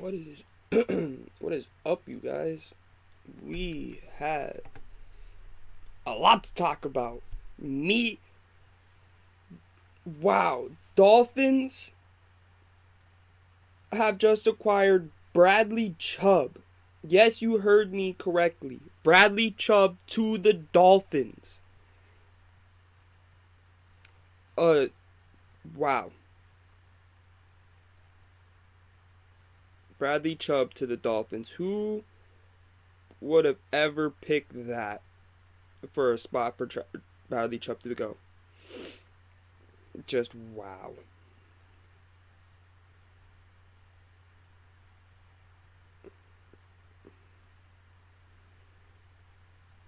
What is what is up, you guys? We have a lot to talk about. Me, wow, Dolphins have just acquired Bradley Chubb. Yes, you heard me correctly. Bradley Chubb to the Dolphins. Uh, wow. Bradley Chubb to the Dolphins. Who would have ever picked that for a spot for Bradley Chubb to go? Just wow.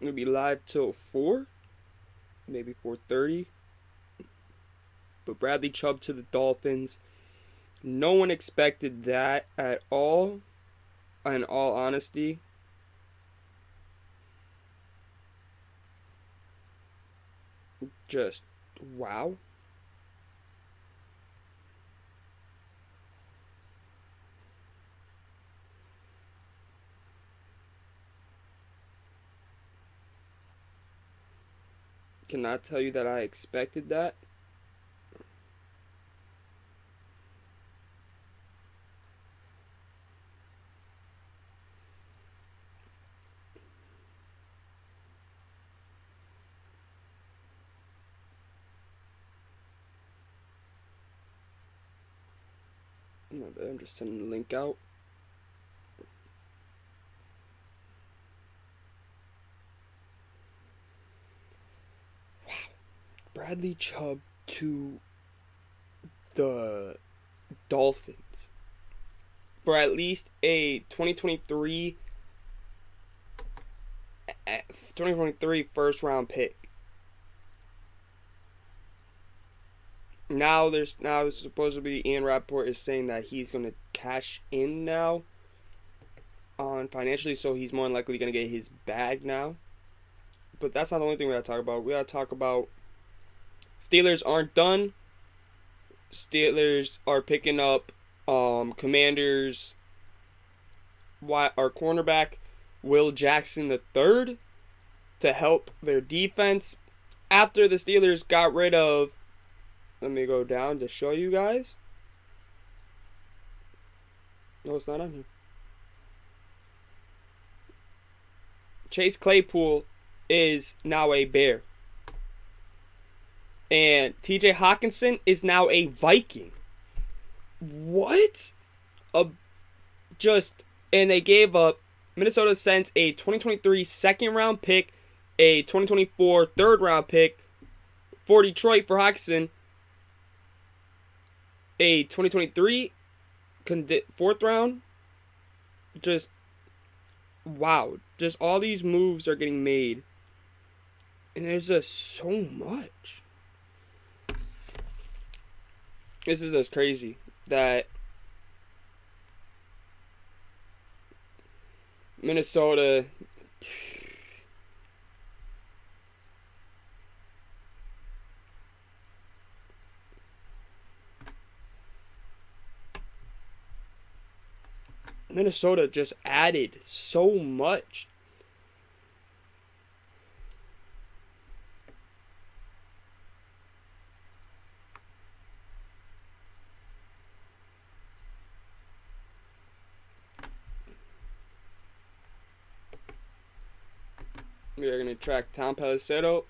It'll be live till 4, maybe 4:30. But Bradley Chubb to the Dolphins. No one expected that at all, in all honesty. Just wow. Cannot tell you that I expected that. I'm just sending the link out. Wow. Bradley Chubb to the Dolphins for at least a 2023 first round pick. Now supposedly Ian Rappaport is saying that he's going to cash in now on financially, so he's more than likely going to get his bag now. But that's not the only thing we got to talk about. We got to talk about Steelers aren't done. Steelers are picking up Commanders, our cornerback Will Jackson III to help their defense after the Steelers got rid of. Let me go down to show you guys. No, it's not on here. Chase Claypool is now a Bear. And TJ Hawkinson is now a Viking. What? And they gave up. Minnesota sent a 2023 second round pick, a 2024 third round pick for Detroit for Hawkinson, a 2023 fourth round. Just wow. Just all these moves are getting made. And there's just so much. This is just crazy that Minnesota just added so much. We are going to track Tom Pelissero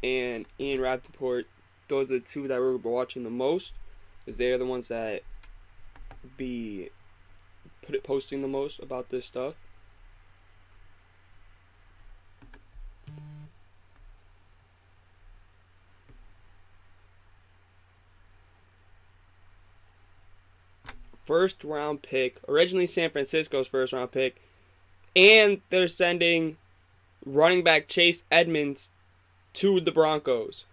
and Ian Rappaport. Those are the two that we're watching the most, because they are the ones that be posting the most about this stuff. First round pick, originally San Francisco's first round pick, and they're sending running back Chase Edmonds to the Broncos.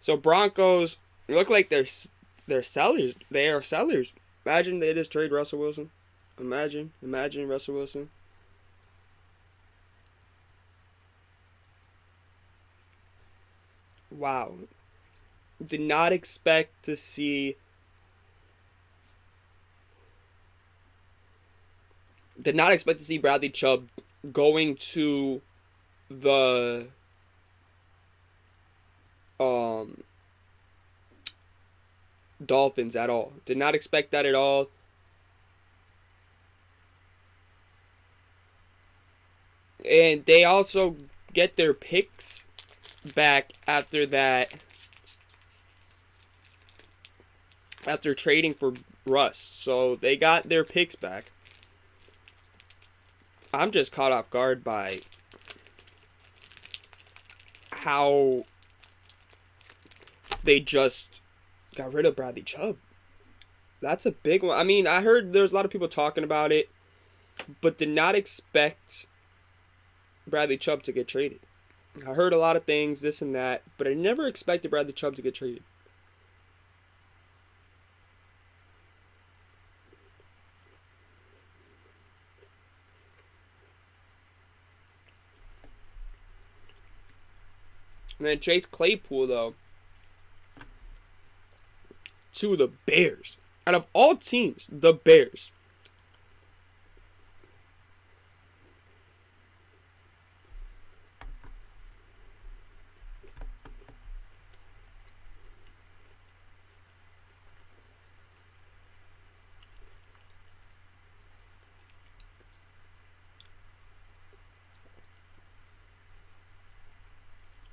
So Broncos look like they're sellers. They are sellers. Imagine they just trade Russell Wilson. Imagine Russell Wilson. Wow. Did not expect to see Did not expect to see Bradley Chubb going to the Dolphins at all. Did not expect that at all. And they also get their picks back after that. After trading for Russ. So they got their picks back. I'm just caught off guard by how they just got rid of Bradley Chubb. That's a big one. I mean, I heard there's a lot of people talking about it, but did not expect Bradley Chubb to get traded. I heard a lot of things, this and that, but I never expected Bradley Chubb to get traded. And then Chase Claypool, though, to the Bears. Out of all teams, the Bears.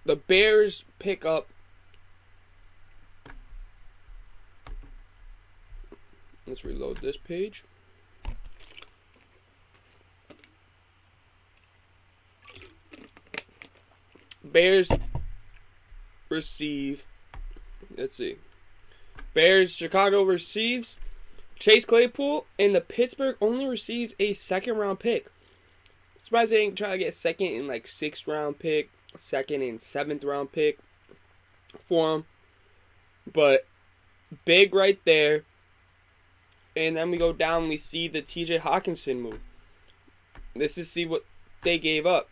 The Bears pick up let's reload this page. Bears receive, let's see. Chicago receives Chase Claypool, and the Pittsburgh only receives a second round pick. Surprised they didn't try to get second and like 6th round pick, second and 7th round pick for him. But big right there. And then we go down and we see the TJ Hawkinson move. This is see what they gave up.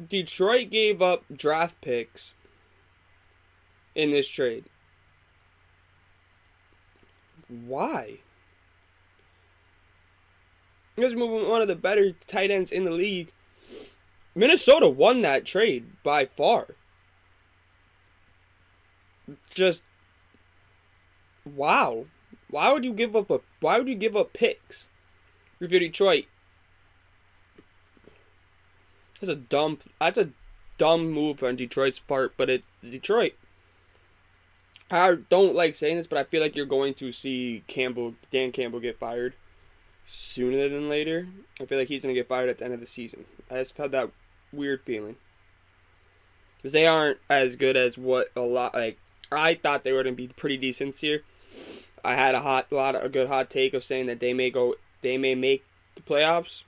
Detroit gave up draft picks in this trade. Why? You guys moving one of the better tight ends in the league. Minnesota won that trade by far. Just wow. Why would you give up picks if you're Detroit? That's a dumb move on Detroit's part, but Detroit. I don't like saying this, but I feel like you're going to see Dan Campbell get fired sooner than later. I feel like he's going to get fired at the end of the season. I just had that weird feeling. Because they aren't as good as what I thought they were going to be pretty decent here. I had a good hot take of saying that they may make the playoffs.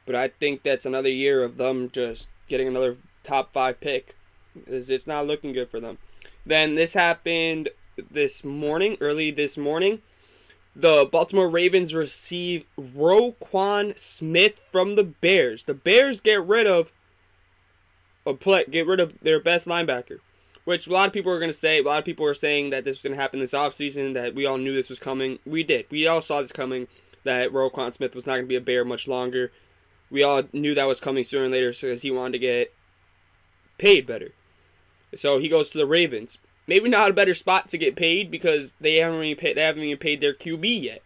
But I think that's another year of them just getting another top 5 pick. It's not looking good for them. Then this happened early this morning. The Baltimore Ravens receive Roquan Smith from the Bears. The Bears get rid of their best linebacker, which a lot of people are going to say. A lot of people are saying that this was going to happen this offseason, that we all knew this was coming. We did. We all saw this coming, that Roquan Smith was not going to be a Bear much longer. We all knew that was coming sooner or later because he wanted to get paid better. So he goes to the Ravens. Maybe not a better spot to get paid because they haven't even paid their QB yet.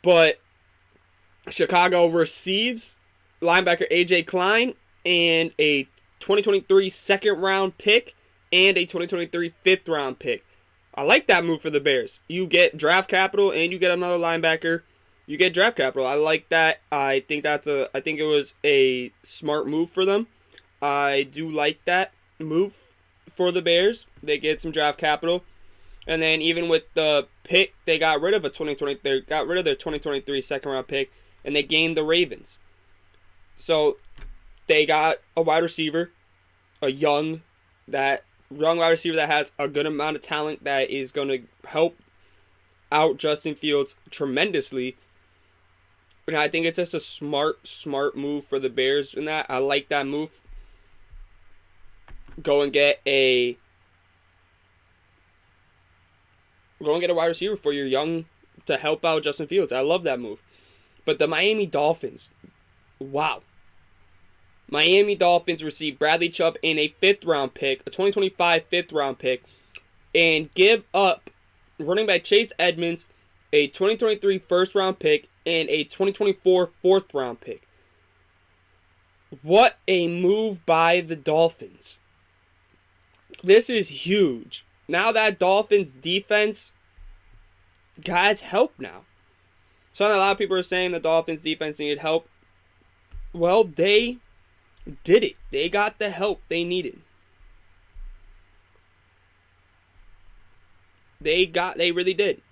But Chicago receives linebacker A.J. Klein and a 2023 second round pick and a 2023 fifth round pick. I like that move for the Bears. You get draft capital and you get another linebacker. You get draft capital. I like that. I think it was a smart move for them. I do like that move for the Bears. They get some draft capital. And then even with the pick, they got rid of their 2023 second round pick and they gained the Ravens. So they got a wide receiver, a young wide receiver that has a good amount of talent that is going to help out Justin Fields tremendously. And I think it's just a smart move for the Bears in that. I like that move. Go and get a wide receiver for your young to help out Justin Fields. I love that move. But the Miami Dolphins, wow. Miami Dolphins received Bradley Chubb in a 5th round pick, a 2025 5th round pick, and give up running back Chase Edmonds, a 2023 1st round pick, and a 2024 4th round pick. What a move by the Dolphins. This is huge. Now that Dolphins defense has help now. So a lot of people are saying the Dolphins defense needed help. Well, they did it. They got the help they needed. They really did.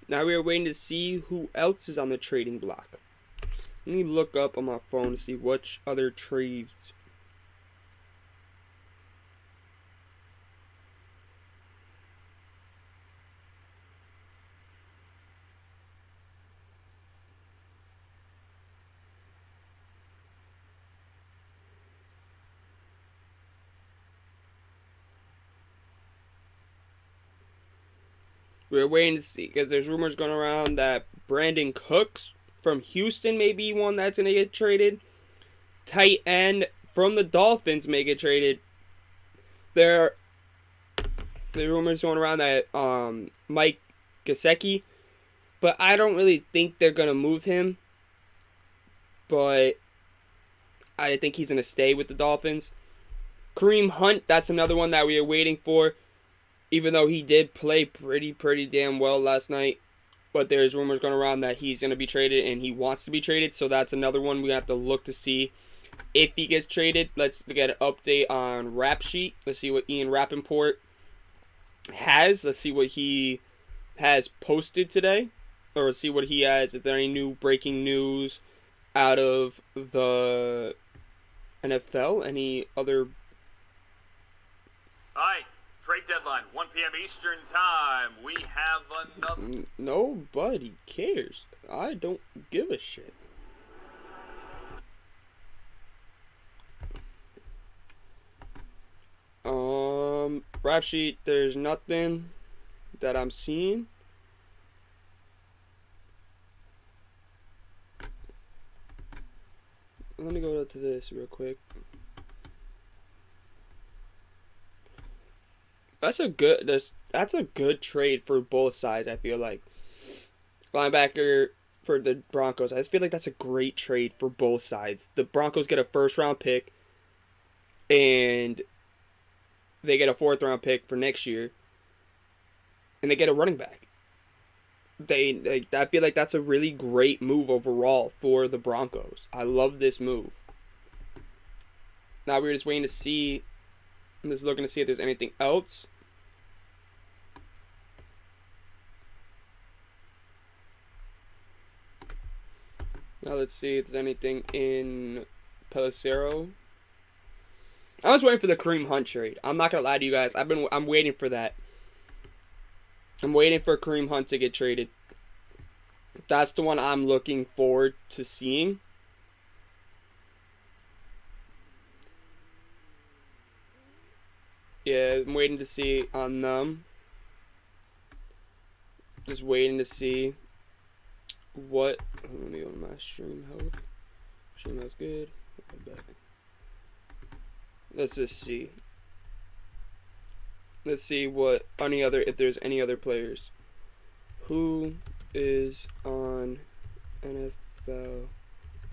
Now we are waiting to see who else is on the trading block. Let me look up on my phone to see which other trades. We're waiting to see because there's rumors going around that Brandon Cooks from Houston may be one that's going to get traded. Tight end from the Dolphins may get traded. There are rumors going around that Mike Gesicki, but I don't really think they're going to move him. But I think he's going to stay with the Dolphins. Kareem Hunt, that's another one that we are waiting for. Even though he did play pretty damn well last night. But there's rumors going around that he's going to be traded and he wants to be traded. So that's another one we have to look to see if he gets traded. Let's get an update on Rap Sheet. Let's see what Ian Rappaport has. Let's see what he has posted today. Or see what he has. If there any new breaking news out of the NFL. Any other... Alright. Trade deadline, 1 p.m. Eastern Time. We have another... Nobody cares. I don't give a shit. Rap Sheet, there's nothing that I'm seeing. Let me go to this real quick. That's a good trade for both sides, I feel like. Linebacker for the Broncos. I just feel like that's a great trade for both sides. The Broncos get a 1st round pick and they get a 4th round pick for next year. And they get a running back. I feel like that's a really great move overall for the Broncos. I love this move. Now we're just waiting to see. I'm just looking to see if there's anything else. Now let's see if there's anything in Pelissero. I was waiting for the Kareem Hunt trade. I'm not gonna lie to you guys. I'm waiting for that. I'm waiting for Kareem Hunt to get traded. That's the one I'm looking forward to seeing. Yeah, I'm waiting to see on them. Just waiting to see what. Let me go to my stream health. Stream health's good. Let's just see. Let's see what if there's any other players. Who is on NFL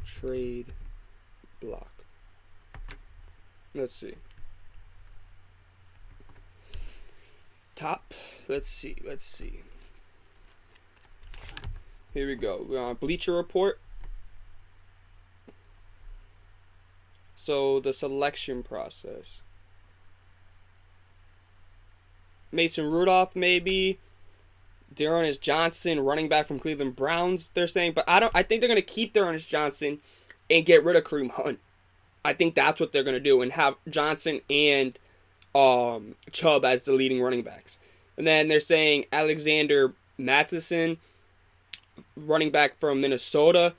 trade block? Let's see. Top. Let's see. Here we go. We're on Bleacher Report. So the selection process. Mason Rudolph, maybe. Dearness Johnson, running back from Cleveland Browns, they're saying. But I think they're going to keep Dearness Johnson and get rid of Kareem Hunt. I think that's what they're going to do. And have Johnson and Chubb as the leading running backs. And then they're saying Alexander Mattison, running back from Minnesota.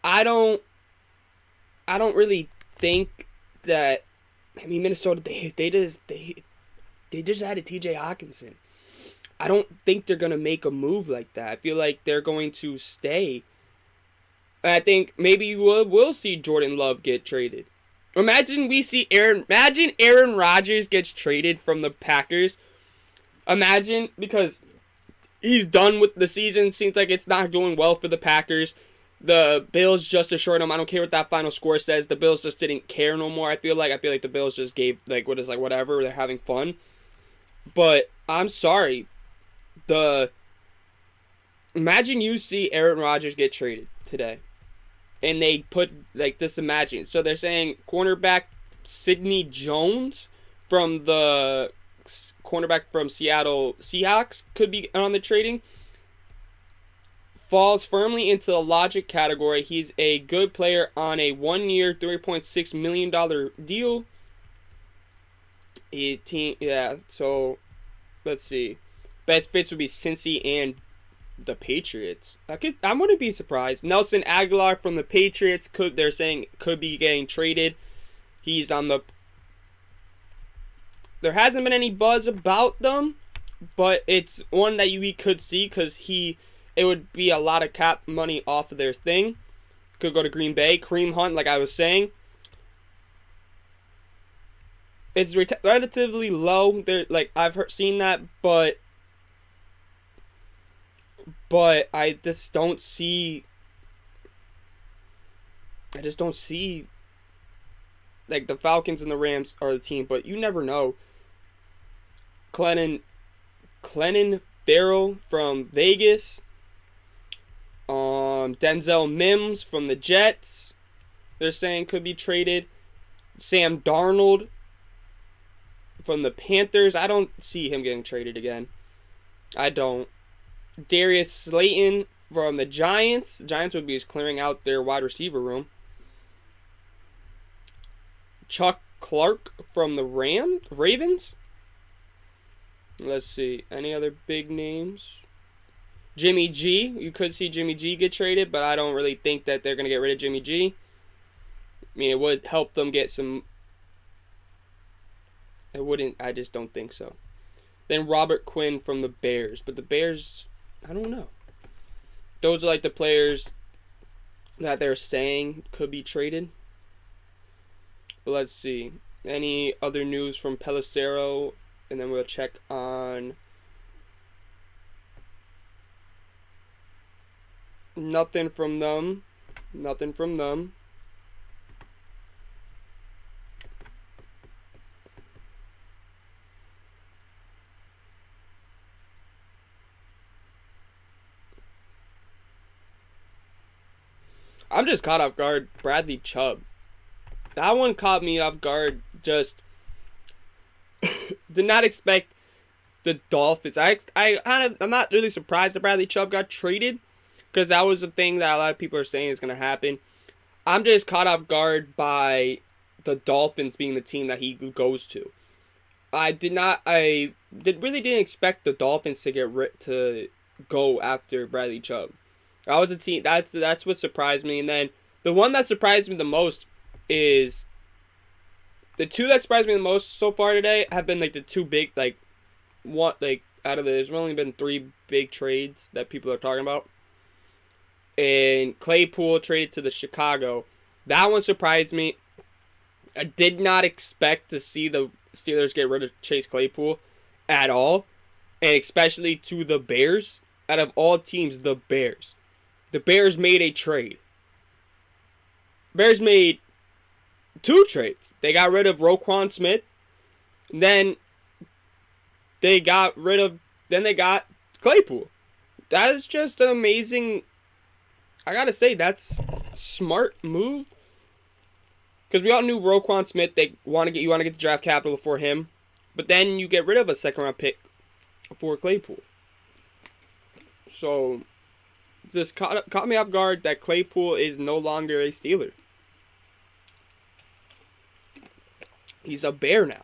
I don't really think that I mean, Minnesota, they just added T.J. Hawkinson. I don't think they're gonna make a move like that. I feel like they're going to stay. I think maybe we'll see Jordan Love get traded. Imagine Aaron Rodgers gets traded from the Packers. Imagine, because he's done with the season. Seems like it's not going well for the Packers. The Bills just assured him, I don't care what that final score says. The Bills just didn't care no more. I feel like the Bills just gave whatever. They're having fun. But I'm sorry. Imagine you see Aaron Rodgers get traded today. And they put this, imagine. So they're saying cornerback Sidney Jones from the cornerback from Seattle Seahawks could be on the trading. Falls firmly into the logic category. He's a good player on a 1-year, $3.6 million deal. So let's see. Best fits would be Cincy and the Patriots. I wouldn't be surprised. Nelson Aguilar from the Patriots they're saying could be getting traded. He's on the. There hasn't been any buzz about them, but it's one that we could see because it would be a lot of cap money off of their thing. Could go to Green Bay. Kareem Hunt, like I was saying, it's relatively low. I've seen that, but I just don't see. The Falcons and the Rams are the team, but you never know. Clennon Farrell from Vegas. Denzel Mims from the Jets, they're saying could be traded. Sam Darnold from the Panthers, I don't see him getting traded again. I don't. Darius Slayton from the Giants. Giants would be just clearing out their wide receiver room. Chuck Clark from the Ravens. Let's see. Any other big names? Jimmy G. You could see Jimmy G get traded, but I don't really think that they're going to get rid of Jimmy G. I mean, it would help them get some. It wouldn't. I just don't think so. Then Robert Quinn from the Bears. But the Bears, I don't know. Those are the players that they're saying could be traded. But let's see. Any other news from Pelissero? And then we'll check on. Nothing from them. I'm just caught off guard. Bradley Chubb. That one caught me off guard. Just did not expect the Dolphins. I'm not really surprised that Bradley Chubb got traded, because that was the thing that a lot of people are saying is going to happen. I'm just caught off guard by the Dolphins being the team that he goes to. I really didn't expect the Dolphins to go after Bradley Chubb. That was a team. That's what surprised me. And then the one that surprised me the most is the two that surprised me the most so far today have been the two big out of there's only been 3 big trades that people are talking about. And Claypool traded to the Chicago. That one surprised me. I did not expect to see the Steelers get rid of Chase Claypool at all. And especially to the Bears. Out of all teams, the Bears. The Bears made a trade. Bears made 2 trades. They got rid of Roquan Smith. Then they got Claypool. That is just an amazing. I gotta say, that's a smart move. Because we all knew Roquan Smith, you want to get the draft capital for him. But then you get rid of a second-round pick for Claypool. So, this caught me off guard that Claypool is no longer a Steeler. He's a Bear now.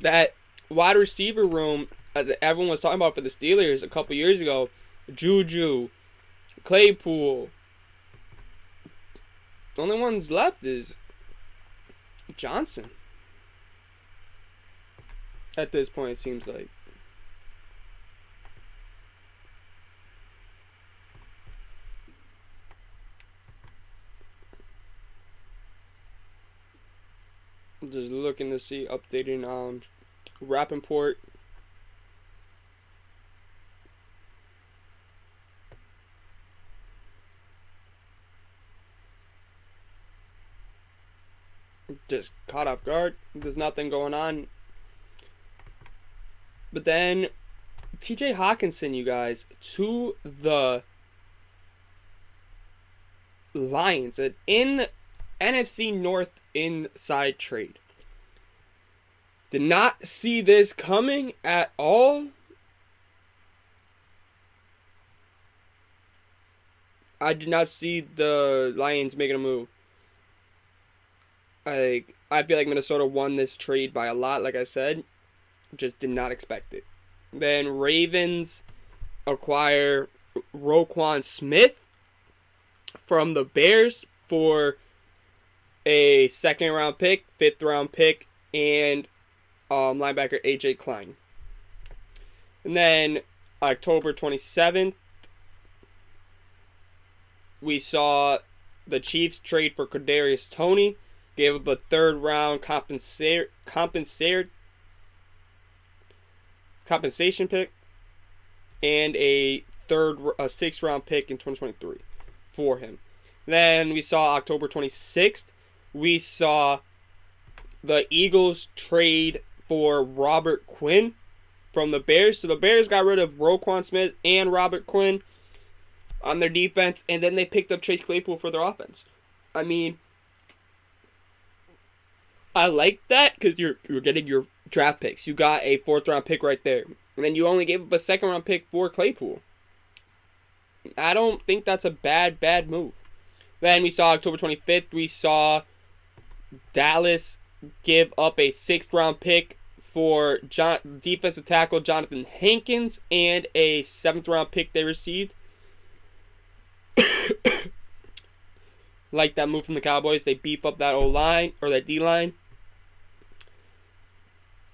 That wide receiver room, as everyone was talking about for the Steelers a couple years ago, Juju, Claypool. The only ones left is Johnson. At this point, it seems like. Just looking to see updating Rappaport. Just caught off guard. There's nothing going on. But then TJ Hawkinson, you guys, to the Lions, an in NFC North inside trade. Did not see this coming at all. I did not see the Lions making a move. I feel like Minnesota won this trade by a lot, like I said. Just did not expect it. Then Ravens acquire Roquan Smith from the Bears for a second round pick, fifth round pick, and linebacker AJ Klein. And then October 27th, we saw the Chiefs trade for Kadarius Toney, gave up a third round compensation pick, and a sixth round pick in 2023 for him. Then we saw October 26th, we saw the Eagles trade for Robert Quinn from the Bears. So the Bears got rid of Roquan Smith and Robert Quinn on their defense, and then they picked up Chase Claypool for their offense. I mean, I like that because you're getting your draft picks. You got a fourth round pick right there, and then you only gave up a second round pick for Claypool. I don't think that's a bad move. Then we saw October 25th, we saw Dallas give up a sixth round pick for defensive tackle Jonathan Hankins and a seventh round pick they received. Like that move from the Cowboys. They beef up that O-line, or that D-line.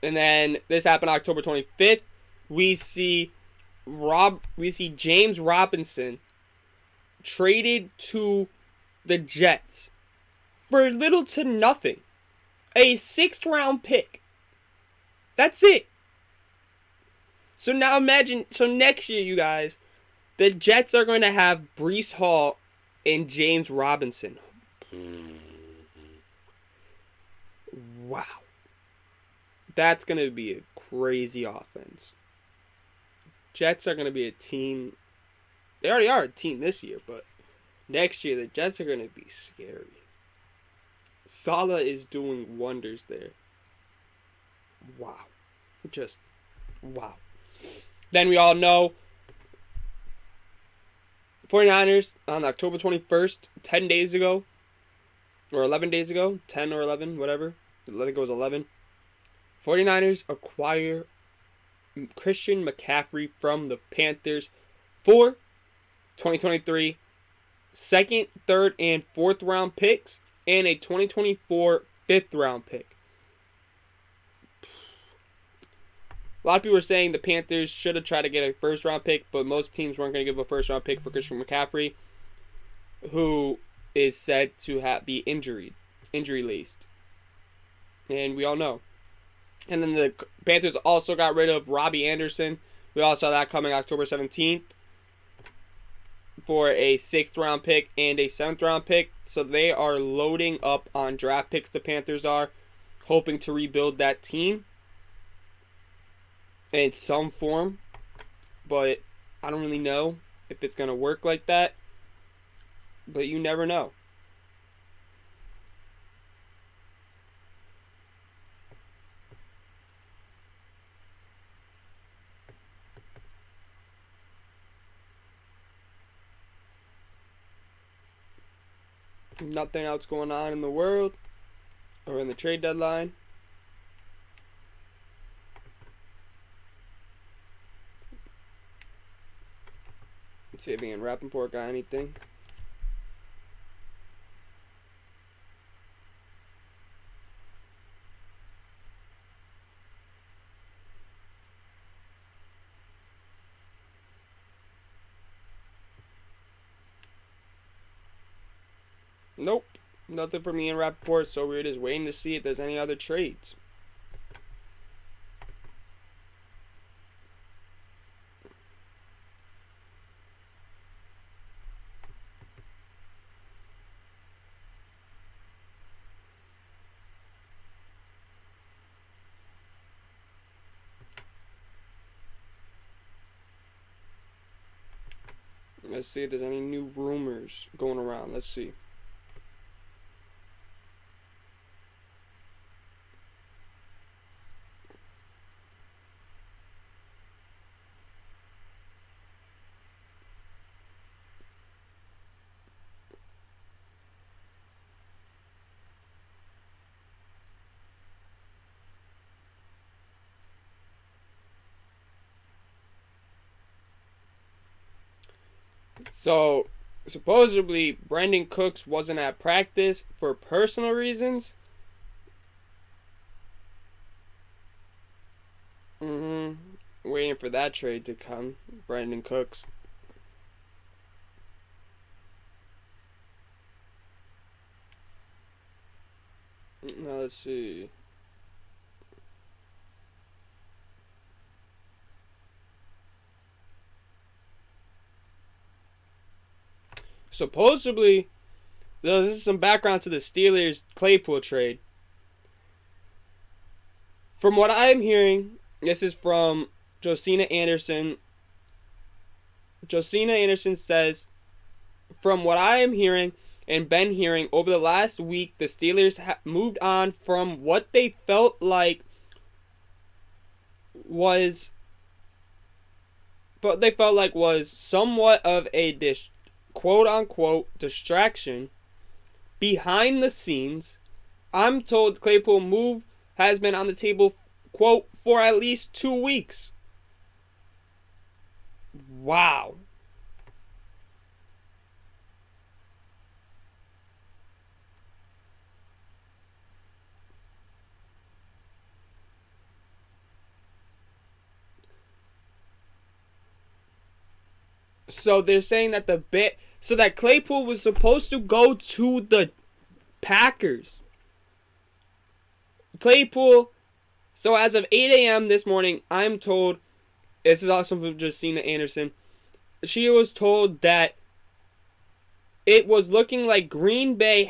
And then this happened October 25th. We see James Robinson traded to the Jets for little to nothing. A sixth round pick. That's it. So now imagine, next year, you guys, the Jets are going to have Breece Hall and James Robinson. Wow. That's going to be a crazy offense. Jets are going to be a team. They already are a team this year, but next year the Jets are going to be scary. Saleh is doing wonders there. Wow. Just wow. Then we all know 49ers on October 21st, 10 days ago, or 11 days ago, 10 or 11, whatever. I think it was 11. 49ers acquire Christian McCaffrey from the Panthers for 2023 second, third, and fourth round picks and a 2024 fifth round pick. A lot of people are saying the Panthers should have tried to get a first round pick, but most teams weren't going to give a first round pick for Christian McCaffrey, who is said to be injury laced. And we all know. And then the Panthers also got rid of Robbie Anderson. We all saw that coming October 17th for a sixth round pick and a seventh round pick. So they are loading up on draft picks, the Panthers are, hoping to rebuild that team in some form. But I don't really know if it's going to work like that. But you never know. Nothing else going on in the world or in the trade deadline. Let's see if Ian Rappaport got anything. Nothing from Ian Rappaport, so we're just waiting to see if there's any other trades. Let's see if there's any new rumors going around. Let's see. So, supposedly, Brandon Cooks wasn't at practice for personal reasons. Waiting for that trade to come. Brandon Cooks. Now, let's see. Supposedly, this is some background to the Steelers Claypool trade. From what I'm hearing, this is from Josina Anderson. Josina Anderson says, from what I am hearing and been hearing over the last week, the Steelers moved on from what they felt like was somewhat of a quote-unquote distraction behind the scenes. I'm told Claypool move has been on the table, quote, for at least 2 weeks. Wow. So they're saying that that Claypool was supposed to go to the Packers. Claypool. So as of 8 a.m. this morning, I'm told, this is also from Justina Anderson, she was told that it was looking like Green Bay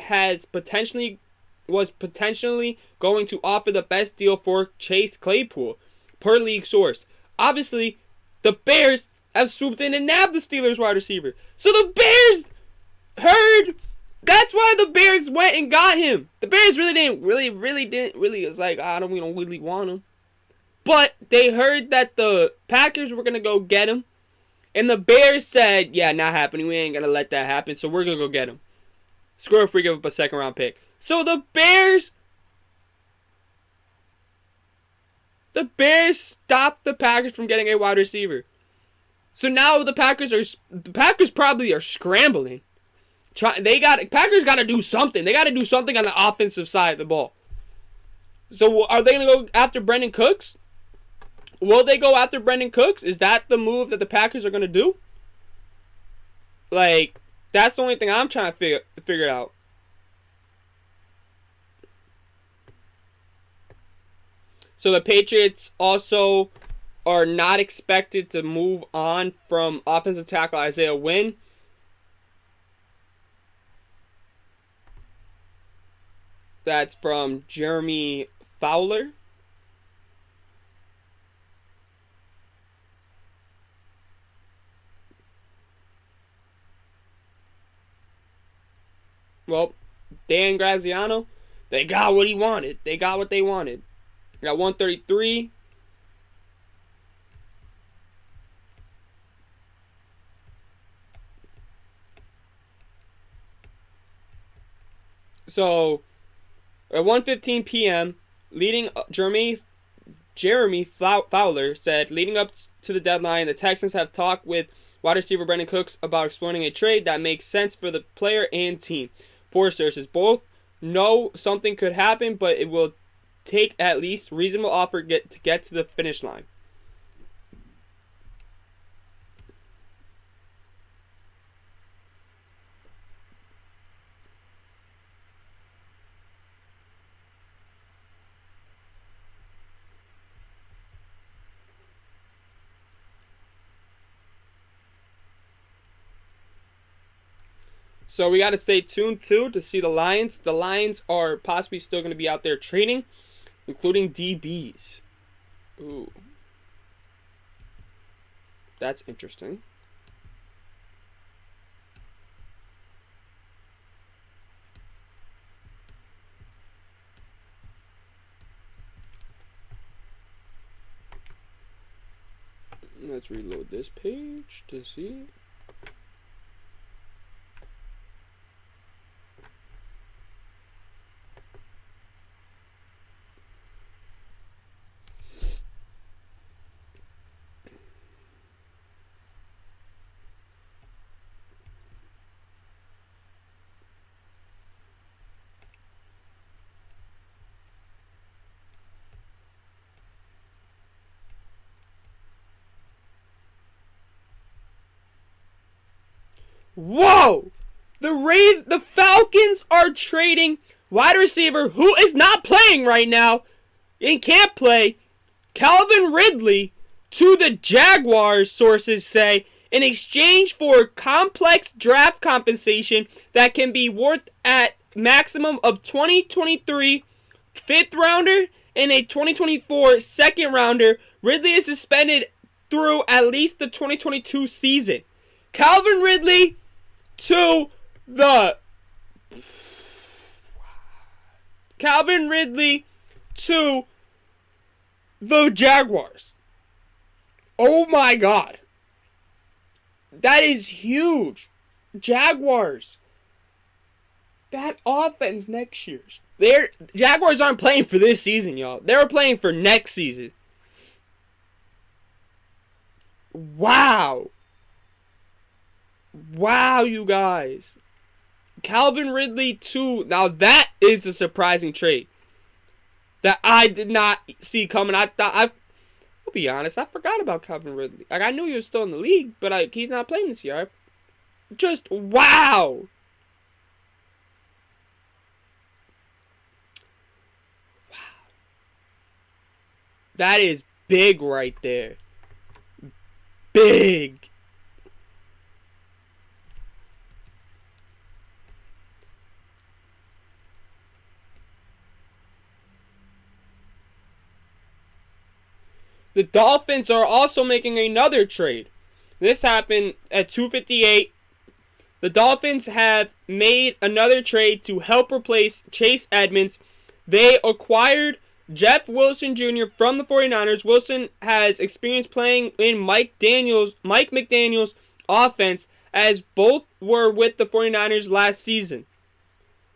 was potentially going to offer the best deal for Chase Claypool, per league source. Obviously, the Bears have swooped in and nabbed the Steelers wide receiver. So the Bears heard. That's why the Bears went and got him. The Bears really didn't. It's like, we don't really want him. But they heard that the Packers were gonna go get him, and the Bears said, "Yeah, not happening. We ain't gonna let that happen. So we're gonna go get him. Screw if we give up a second-round pick." So the Bears stopped the Packers from getting a wide receiver. So now the Packers probably are scrambling. Packers got to do something. They got to do something on the offensive side of the ball. So are they going to go after Brandon Cooks? Will they go after Brandon Cooks? Is that the move that the Packers are going to do? Like, that's the only thing I'm trying to figure out. So the Patriots also are not expected to move on from offensive tackle Isaiah Wynn. That's from Jeremy Fowler. Well, Dan Graziano, they got what he wanted. They got what they wanted. They got 133. So, at 1:15 p.m., Jeremy Fowler said, leading up to the deadline, the Texans have talked with wide receiver Brandon Cooks about exploring a trade that makes sense for the player and team. Poor sources both know something could happen, but it will take at least reasonable offer to get to the finish line. So we got to stay tuned too to see the Lions. The Lions are possibly still going to be out there trading, including DBs. Ooh. That's interesting. Let's reload this page to see. Whoa! The Falcons are trading wide receiver who is not playing right now and can't play, Calvin Ridley, to the Jaguars, sources say, in exchange for complex draft compensation that can be worth at maximum of 2023 fifth rounder and a 2024 second rounder. Ridley is suspended through at least the 2022 season. Calvin Ridley to the Jaguars. Oh my God. That is huge. Jaguars. That offense next year. Jaguars aren't playing for this season, y'all. They're playing for next season. Wow. Wow, you guys. Calvin Ridley too. Now that is a surprising trade that I did not see coming. I'll be honest, I forgot about Calvin Ridley. Like, I knew he was still in the league, but he's not playing this year. Just wow. Wow. That is big right there. Big. The Dolphins are also making another trade. This happened at 2:58. The Dolphins have made another trade to help replace Chase Edmonds. They acquired Jeff Wilson Jr. from the 49ers. Wilson has experience playing in Mike McDaniel's offense, as both were with the 49ers last season.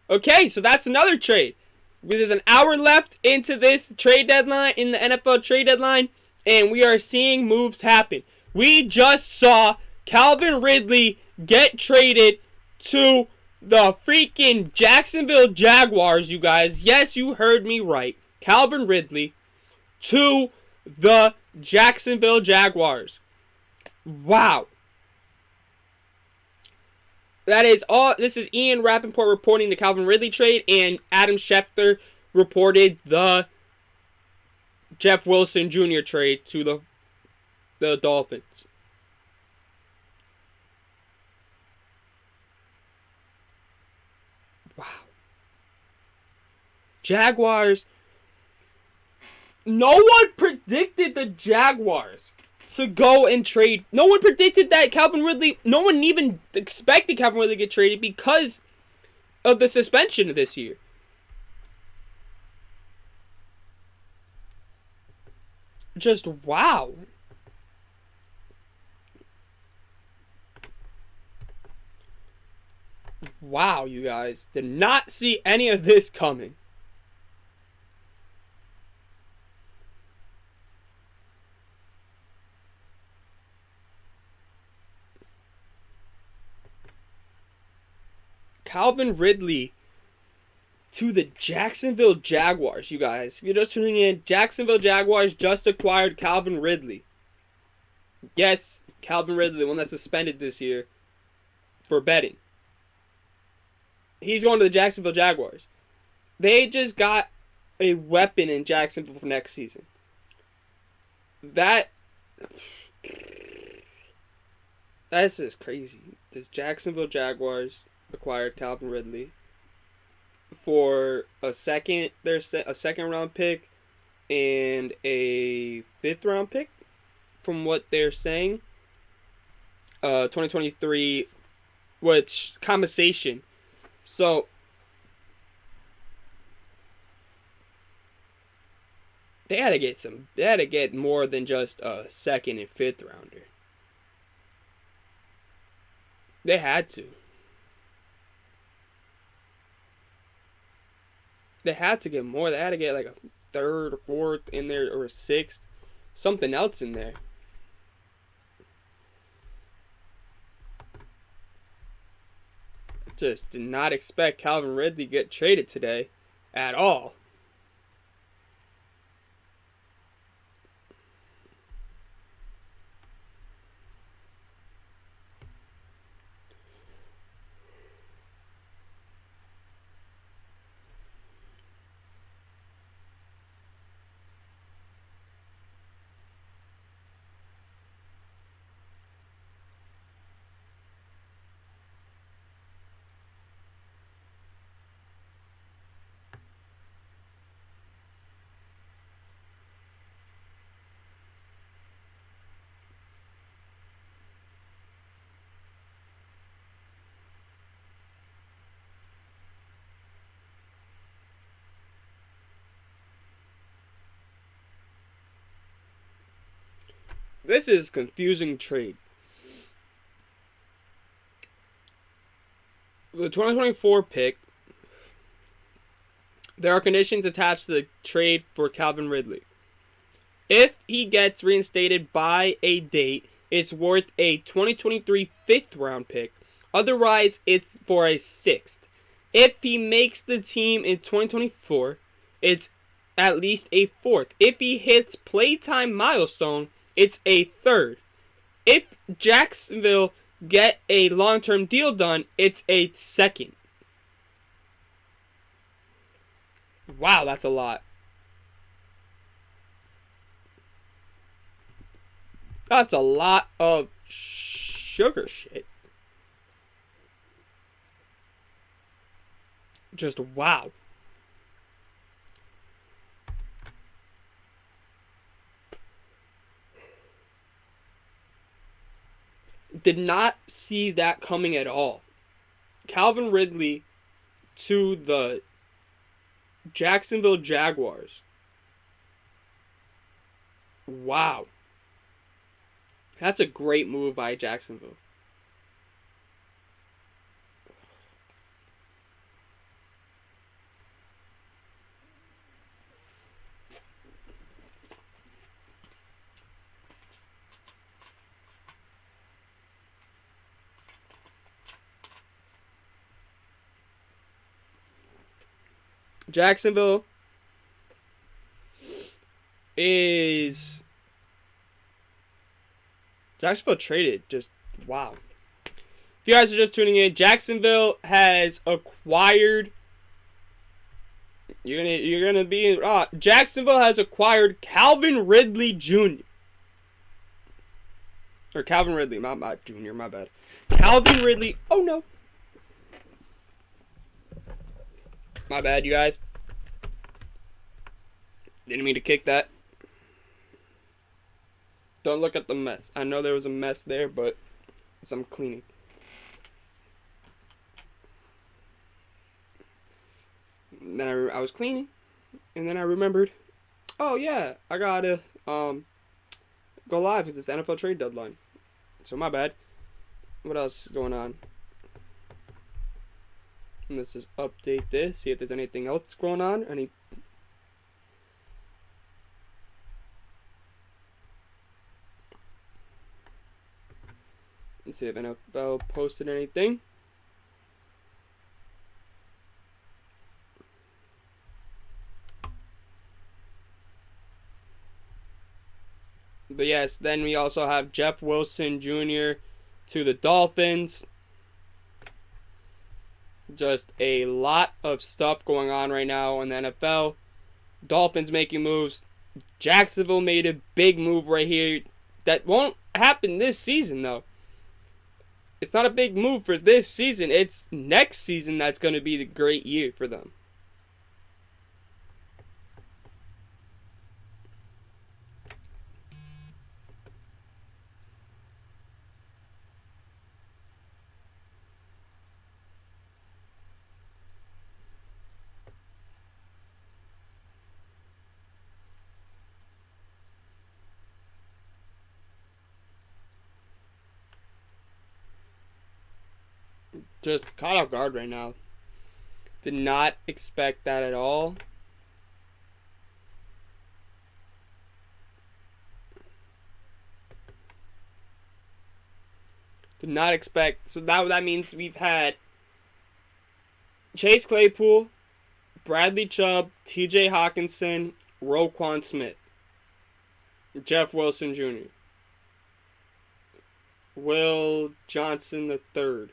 Okay, so that's another trade. There's an hour left into this trade deadline, in the NFL trade deadline, and we are seeing moves happen. We just saw Calvin Ridley get traded to the freaking Jacksonville Jaguars, you guys. Yes, you heard me right. Calvin Ridley to the Jacksonville Jaguars. Wow. That is all. This is Ian Rappaport reporting the Calvin Ridley trade, and Adam Schefter reported the Jeff Wilson Jr. trade to the Dolphins. Wow. Jaguars. No one predicted the Jaguars to go and trade. No one predicted that Calvin Ridley. No one even expected Calvin Ridley to get traded because of the suspension this year. Just wow. Wow, you guys. Did not see any of this coming. Calvin Ridley to the Jacksonville Jaguars, you guys. If you're just tuning in, Jacksonville Jaguars just acquired Calvin Ridley. Yes, Calvin Ridley, the one that's suspended this year for betting. He's going to the Jacksonville Jaguars. They just got a weapon in Jacksonville for next season. That's just crazy. This Jacksonville Jaguars. acquired Calvin Ridley for a second. There's a second round pick and a fifth round pick, from what they're saying. 2023, which compensation. So they had to get some. They had to get more than just a second and fifth rounder. They had to. They had to get more. They had to get like a third or fourth in there, or a sixth, something else in there. Just did not expect Calvin Ridley to get traded today at all. This is confusing trade. The 2024 pick, there are conditions attached to the trade for Calvin Ridley. If he gets reinstated by a date, it's worth a 2023 fifth round pick. Otherwise, it's for a sixth. If he makes the team in 2024, it's at least a fourth. If he hits playtime milestone, it's a third. If Jacksonville get a long-term deal done, it's a second. Wow, that's a lot. That's a lot of sugar shit. Just wow. Did not see that coming at all. Calvin Ridley to the Jacksonville Jaguars. Wow. That's a great move by Jacksonville. Jacksonville traded. Just wow. If you guys are just tuning in, Jacksonville has acquired. Jacksonville has acquired Calvin Ridley Jr. Or Calvin Ridley, not Jr. My bad. Calvin Ridley. Oh no. My bad, you guys. Didn't mean to kick that. Don't look at the mess. I know there was a mess there, but it's I'm cleaning. Then I was cleaning, and then I remembered, oh yeah, I gotta go live because it's NFL trade deadline. So my bad. What else is going on? And let's just update this, see if there's anything else going on. Let's see if NFL posted anything. But yes, then we also have Jeff Wilson Jr. to the Dolphins. Just a lot of stuff going on right now in the NFL. Dolphins making moves. Jacksonville made a big move right here. That won't happen this season, though. It's not a big move for this season. It's next season that's going to be the great year for them. Just caught off guard right now. Did not expect that at all. Did not expect. So that means we've had Chase Claypool, Bradley Chubb, T.J. Hawkinson, Roquan Smith, Jeff Wilson Jr., Will Johnson III.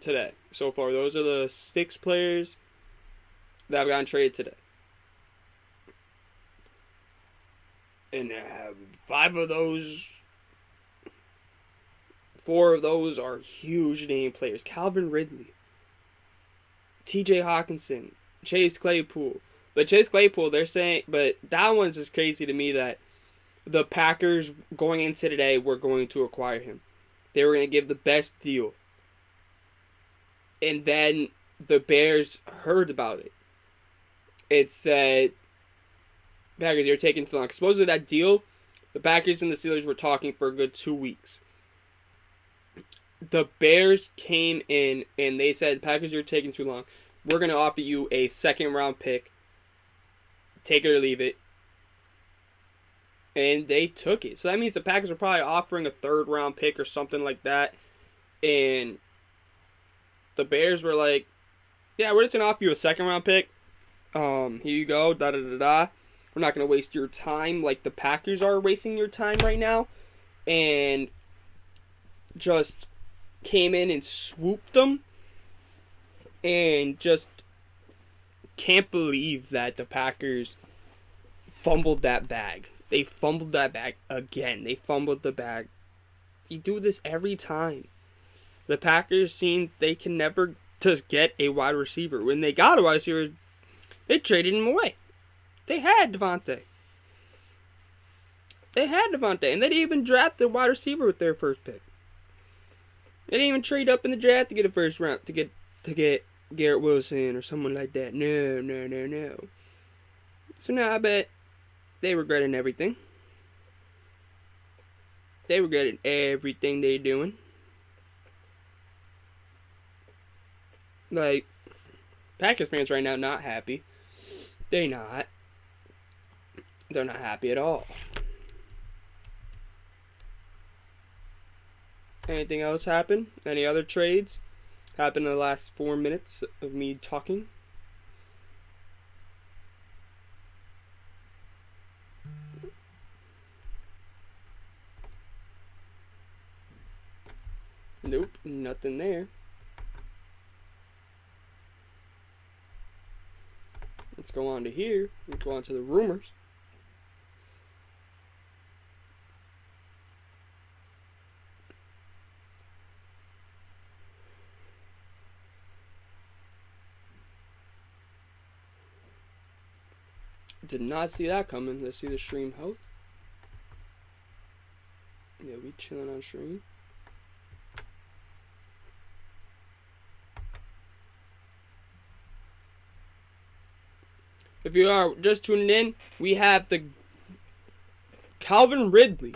Today. So far, those are the 6 players that have gotten traded today. And 4 of those are huge name players. Calvin Ridley, T.J. Hawkinson, Chase Claypool. But Chase Claypool, they're saying, but that one's just crazy to me that the Packers going into today were going to acquire him. They were going to give the best deal. And then the Bears heard about it. It said, Packers, you're taking too long. Supposedly that deal, the Packers and the Steelers were talking for a good 2 weeks. The Bears came in and they said, Packers, you're taking too long. We're going to offer you a 2nd round pick. Take it or leave it. And they took it. So that means the Packers are probably offering a 3rd round pick or something like that. And the Bears were like, yeah, we're just going to offer you a 2nd round pick. Here you go, da-da-da-da. We're not going to waste your time like the Packers are wasting your time right now. And just came in and swooped them. And just can't believe that the Packers fumbled that bag. They fumbled that bag again. They fumbled the bag. You do this every time. The Packers seem they can never just get a wide receiver. When they got a wide receiver, they traded him away. They had Devontae. And they didn't even draft a wide receiver with their first pick. They didn't even trade up in the draft to get a first round to get Garrett Wilson or someone like that. No. So now I bet they regretting everything. They regretted everything they're doing. Like, Packers fans right now not happy. They're not happy at all. Anything else happen? Any other trades happen in the last 4 minutes of me talking? Nope, nothing there. Let's go on to here. Let's go on to the rumors. Did not see that coming. Let's see the stream health. Yeah, we chilling on stream. If you are just tuning in, we have the Calvin Ridley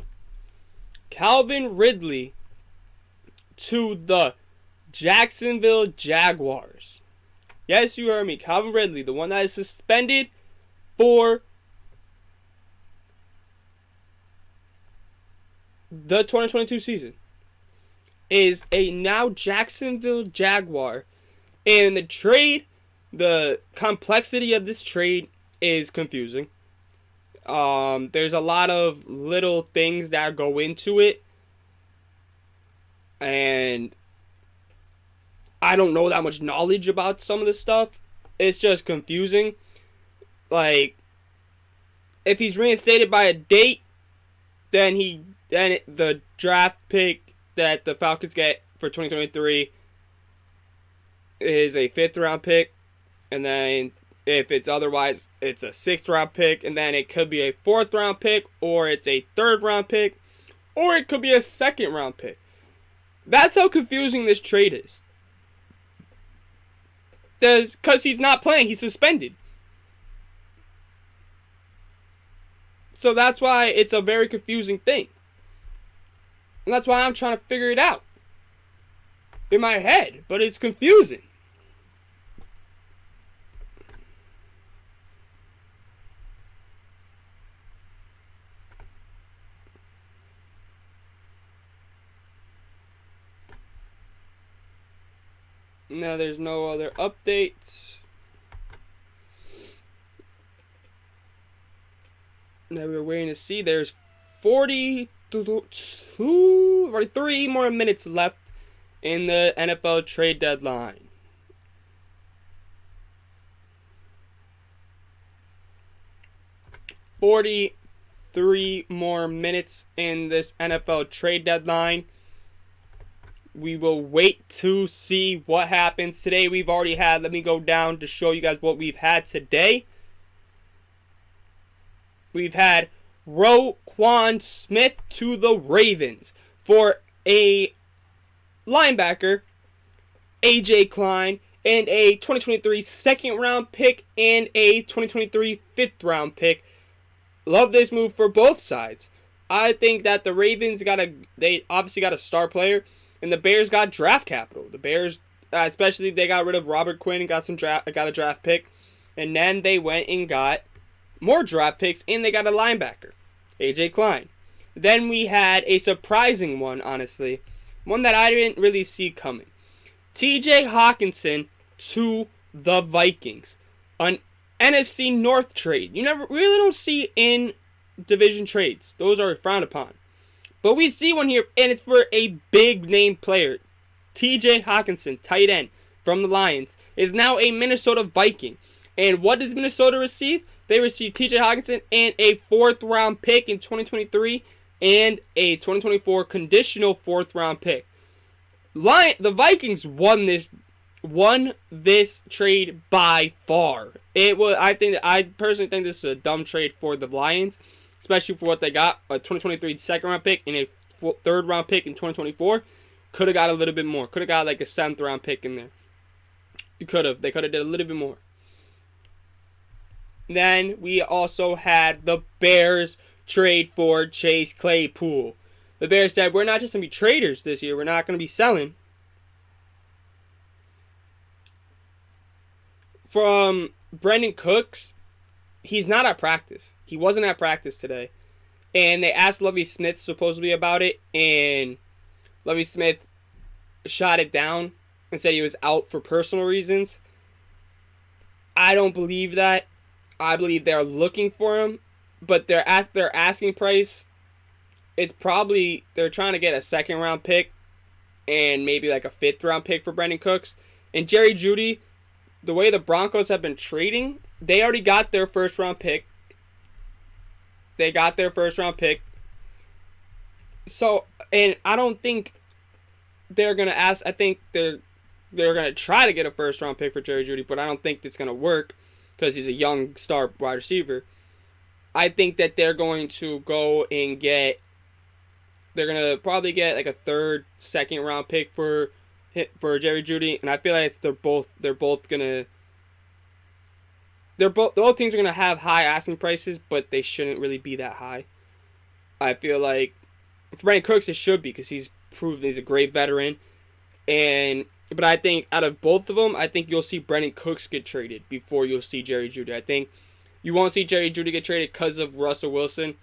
to the Jacksonville Jaguars. Yes, you heard me. Calvin Ridley, the one that is suspended for the 2022 season, is a now Jacksonville Jaguar. And the trade, the complexity of this trade is confusing. There's a lot of little things that go into it. And I don't know that much knowledge about some of this stuff. It's just confusing. Like, if he's reinstated by a date, then then the draft pick that the Falcons get for 2023 is a 5th round pick, and then if it's otherwise, it's a 6th round pick, and then it could be a 4th round pick, or it's a 3rd round pick, or it could be a 2nd round pick. That's how confusing this trade is. Because he's not playing, he's suspended. So that's why it's a very confusing thing. And that's why I'm trying to figure it out in my head, but it's confusing. Now there's no other updates. Now we're waiting to see. There's 43 more minutes left in the NFL trade deadline. Three more minutes in this NFL trade deadline. We will wait to see what happens. Today we've already had, let me go down to show you guys what we've had today. We've had Roquan Smith to the Ravens for a linebacker, AJ Klein, and a 2023 2nd round pick and a 2023 5th round pick. Love this move for both sides. I think that the Ravens they obviously got a star player, and the Bears got draft capital. The Bears, especially, they got rid of Robert Quinn and got a draft pick, and then they went and got more draft picks, and they got a linebacker, AJ Klein. Then we had a surprising one, honestly, one that I didn't really see coming. TJ Hawkinson to the Vikings, an NFC North trade. You really don't see in division trades. Those are frowned upon. But we see one here, and it's for a big name player. TJ Hawkinson, tight end from the Lions, is now a Minnesota Viking. And what does Minnesota receive? They receive TJ Hawkinson and a 4th round pick in 2023 and a 2024 conditional 4th round pick. The Vikings won this trade by far. I personally think this is a dumb trade for the Lions, especially for what they got, a 2023 2nd round pick and a 3rd round pick in 2024. Could have got a little bit more. Could have got like a 7th round pick in there. They could have did a little bit more. Then we also had the Bears trade for Chase Claypool. The Bears said, we're not just going to be traders this year. We're not going to be selling. From Brendan Cooks, he's not at practice. He wasn't at practice today. And they asked Lovie Smith supposedly about it, and Lovie Smith shot it down and said he was out for personal reasons. I don't believe that. I believe they're looking for him, but their asking price, it's probably they're trying to get a 2nd round pick and maybe like a 5th round pick for Brendan Cooks. And Jerry Jeudy, the way the Broncos have been trading, they already got their 1st round pick. So, and I don't think they're going to ask. I think they're going to try to get a 1st round pick for Jerry Jeudy, but I don't think it's going to work because he's a young star wide receiver. I think that they're going to go and they're going to probably get like a 3rd, 2nd round pick for Jerry Jeudy, and I feel like both teams are going to have high asking prices, but they shouldn't really be that high. I feel like for Brandon Cooks it should be, because he's proven he's a great veteran, but I think out of both of them, I think you'll see Brandon Cooks get traded before you'll see Jerry Jeudy. I think you won't see Jerry Jeudy get traded because of Russell Wilson.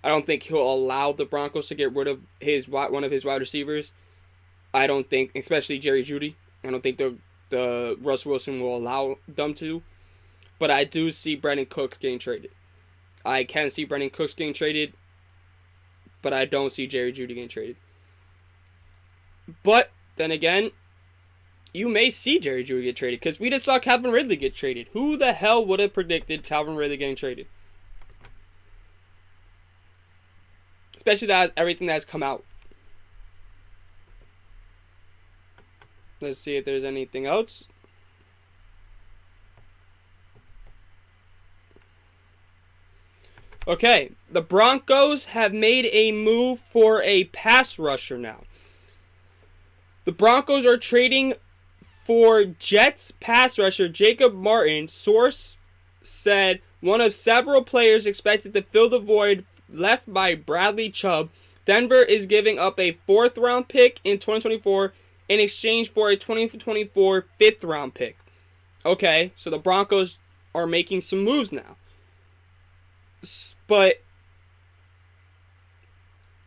I don't think he'll allow the Broncos to get rid of one of his wide receivers. I don't think, especially Jerry Jeudy, I don't think the Russell Wilson will allow them to. But I do see Brandon Cooks getting traded. I can see Brandon Cooks getting traded, but I don't see Jerry Jeudy getting traded. But then again, you may see Jerry Jeudy get traded, because we just saw Calvin Ridley get traded. Who the hell would have predicted Calvin Ridley getting traded? especially that everything that's come out. Let's see if there's anything else. Okay, the Broncos have made a move for a pass rusher now. The Broncos are trading for Jets pass rusher Jacob Martin. Source said one of several players expected to fill the void left by Bradley Chubb. Denver is giving up a 4th round pick in 2024 in exchange for a 2024 5th round pick. Okay, so the Broncos are making some moves now. But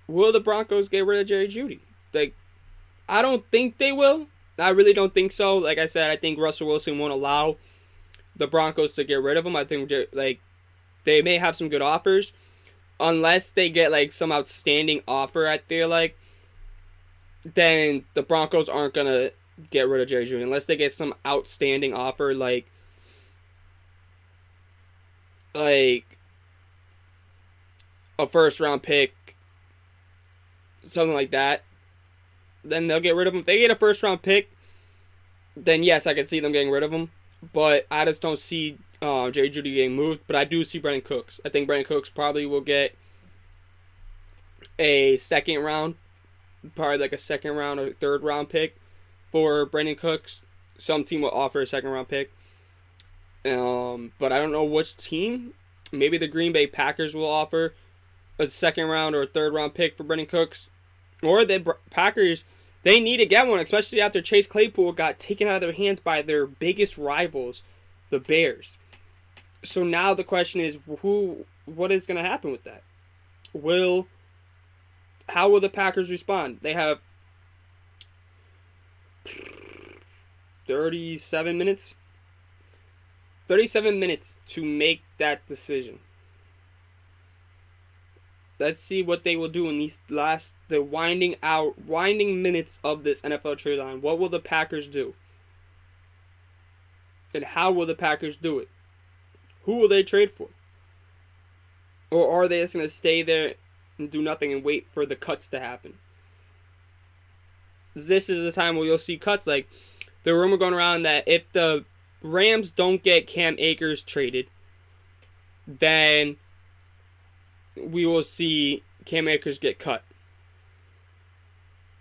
will the Broncos get rid of Jerry Jeudy? Like, I don't think they will. I really don't think so. Like I said, I think Russell Wilson won't allow the Broncos to get rid of him. I think like they may have some good offers, unless they get like some outstanding offer. I feel like then the Broncos aren't gonna get rid of Jerry Jeudy unless they get some outstanding offer, like a 1st round pick, something like that. Then they'll get rid of him. If they get a 1st round pick, then yes, I can see them getting rid of him. But I just don't see Jerry Jeudy getting moved. But I do see Brandon Cooks. I think Brandon Cooks probably will get a 2nd round, probably like a 2nd round or 3rd round pick for Brandon Cooks. Some team will offer a 2nd round pick. But I don't know which team. Maybe the Green Bay Packers will offer a 2nd round or a 3rd round pick for Brandon Cooks. Or the Packers, they need to get one, especially after Chase Claypool got taken out of their hands by their biggest rivals, the Bears. So now the question is, what is going to happen with that? How will the Packers respond? They have 37 minutes. 37 minutes to make that decision. Let's see what they will do in these the winding minutes of this NFL trade line. What will the Packers do? And how will the Packers do it? Who will they trade for? Or are they just going to stay there and do nothing and wait for the cuts to happen? This is the time where you'll see cuts. Like the rumor going around that if the Rams don't get Cam Akers traded, then we will see Cam Akers get cut.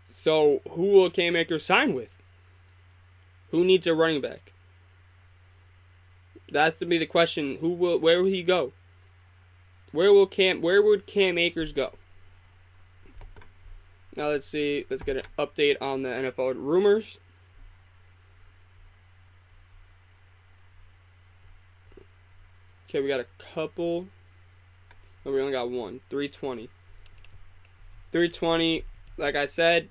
So who will Cam Akers sign with? Who needs a running back? That's to be the question. Where will he go? Where would Cam Akers go? Now let's see. Let's get an update on the NFL rumors. Okay, we got a couple. Oh, we only got one. 320. 320, like I said.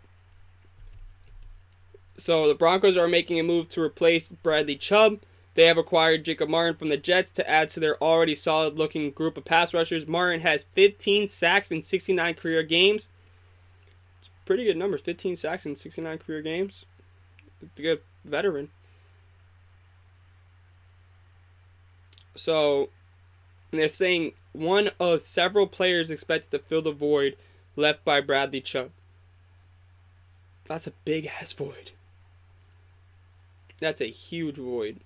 So the Broncos are making a move to replace Bradley Chubb. They have acquired Jacob Martin from the Jets to add to their already solid-looking group of pass rushers. Martin has 15 sacks in 69 career games. It's pretty good numbers. 15 sacks in 69 career games. It's a good veteran. So, and they're saying one of several players expected to fill the void left by Bradley Chubb. That's a big-ass void. That's a huge void.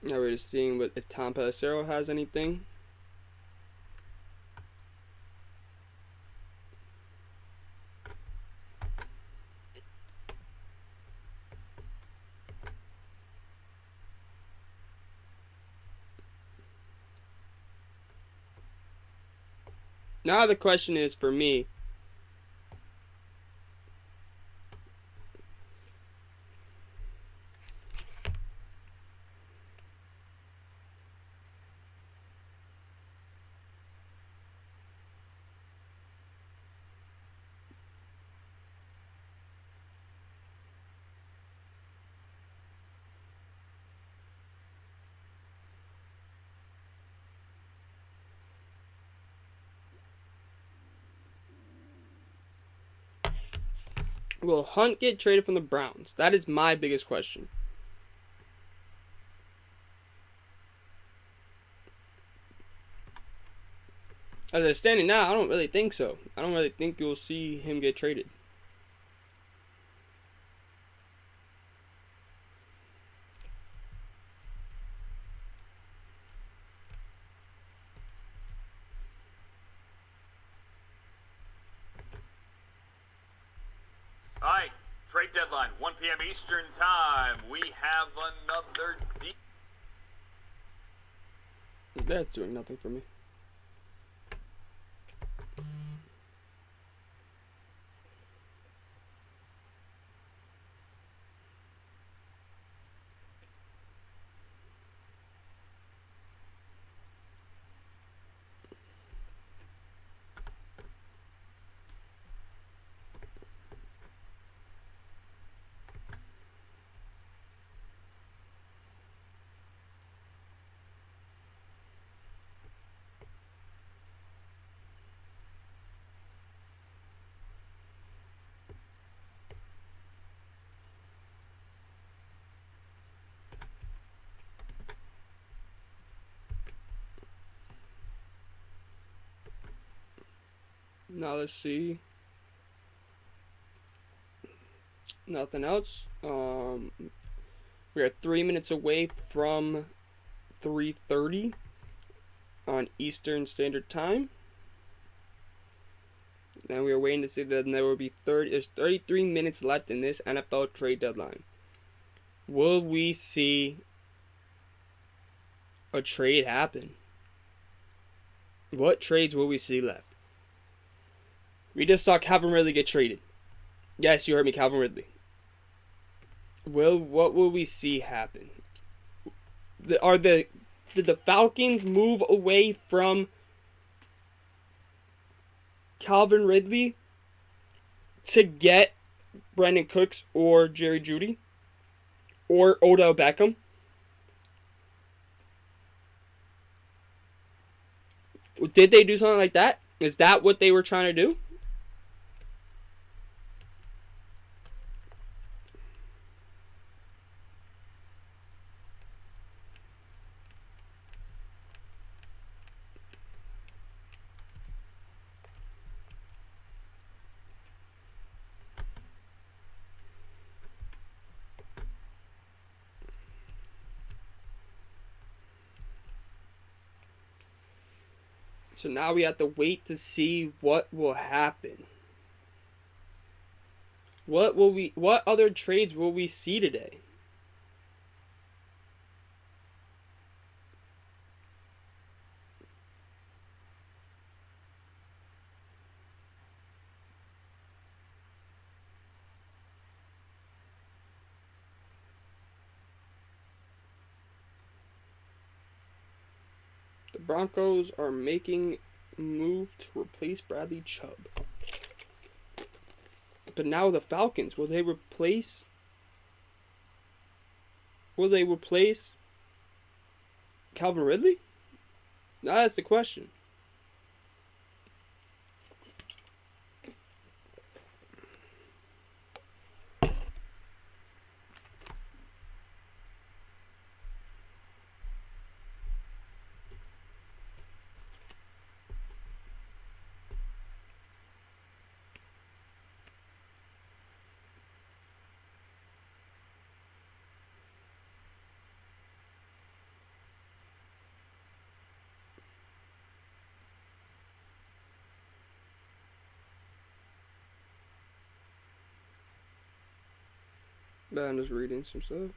Now we're just seeing if Tom Pelissero has anything. Now the question is for me, Will Hunt get traded from the Browns? That is my biggest question. As it's standing now, I don't really think so. I don't really think you'll see him get traded. All right, trade deadline, 1 p.m. Eastern Time. We have another That's doing nothing for me. Now let's see. Nothing else. We are 3 minutes away from 3:30 on Eastern Standard Time. Now we are waiting to see that there will be there's 33 minutes left in this NFL trade deadline. Will we see a trade happen? What trades will we see left? We just saw Calvin Ridley get traded. Yes, you heard me, Calvin Ridley. What will we see happen? Did the Falcons move away from Calvin Ridley to get Brandon Cooks or Jerry Jeudy or Odell Beckham? Did they do something like that? Is that what they were trying to do? So now we have to wait to see what will happen. What other trades will we see today? The Broncos are making a move to replace Bradley Chubb. But now the Falcons, will they replace Calvin Ridley? That's the question. I'm just reading some stuff.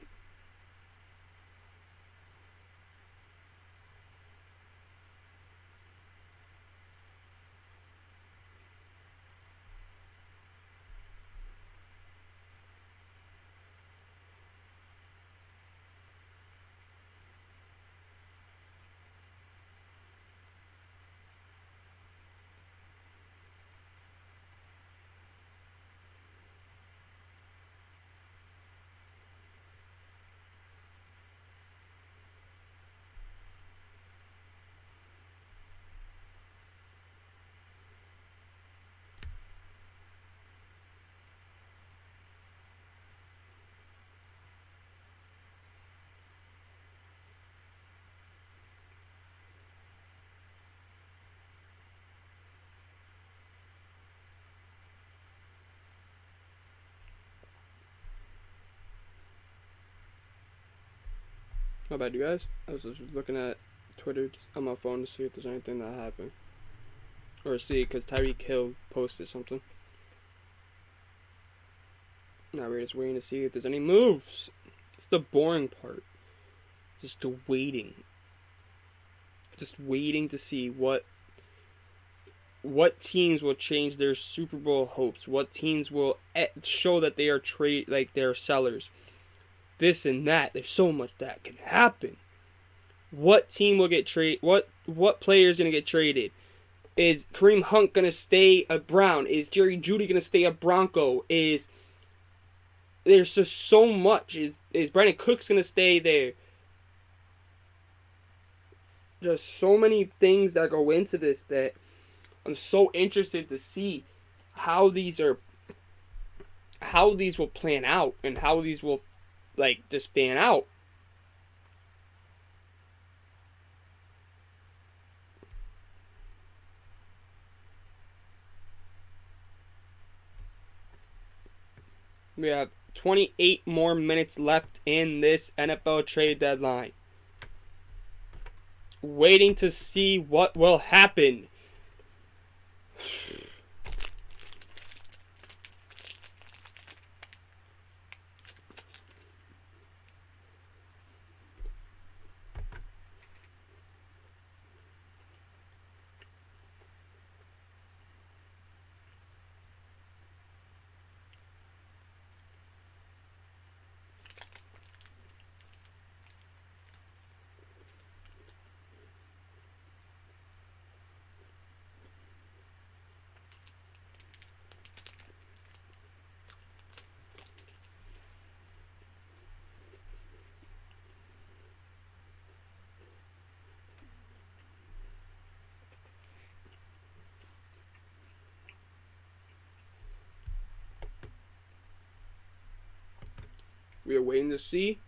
My bad, you guys. I was just looking at Twitter on my phone to see if there's anything that happened. Or see, because Tyreek Hill posted something. Now we're just waiting to see if there's any moves. It's the boring part. Just waiting. Just waiting to see what teams will change their Super Bowl hopes. What teams will show that they are they're sellers. This and that. There's so much that can happen. What team will get traded? What player is gonna get traded? Is Kareem Hunt gonna stay a Brown? Is Jerry Jeudy gonna stay a Bronco? There's just so much. Is Brandon Cooks gonna stay there? Just so many things that go into this that I'm so interested to see how these will plan out and how these will just pan out. We have 28 more minutes left in this NFL trade deadline. Waiting to see what will happen. We are waiting to see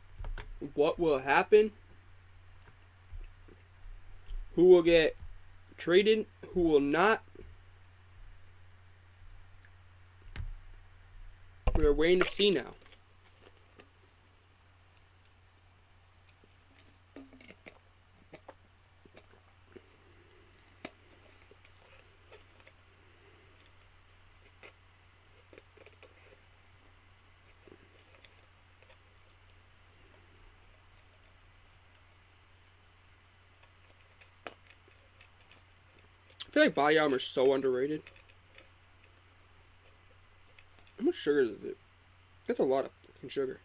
what will happen. Who will get traded? Who will not? We are waiting to see now. I feel like body armor is so underrated. How much sugar is it? That's a lot of fucking sugar.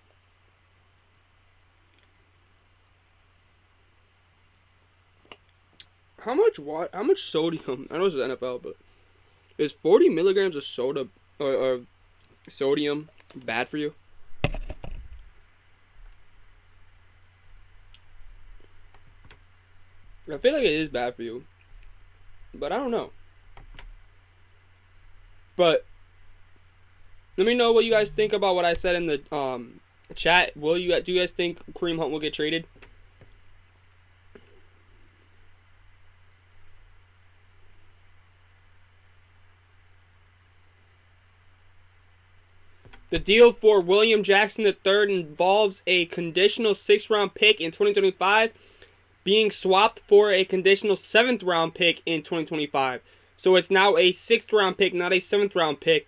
How much sodium? I know it's the NFL, but is 40 milligrams of soda or sodium bad for you? I feel like it is bad for you, but I don't know. But let me know what you guys think about what I said in the chat. Do you guys think Kareem Hunt will get traded? The deal for William Jackson III involves a conditional 6th-round pick in 2025 being swapped for a conditional 7th-round pick in 2025. So it's now a 6th-round pick, not a 7th-round pick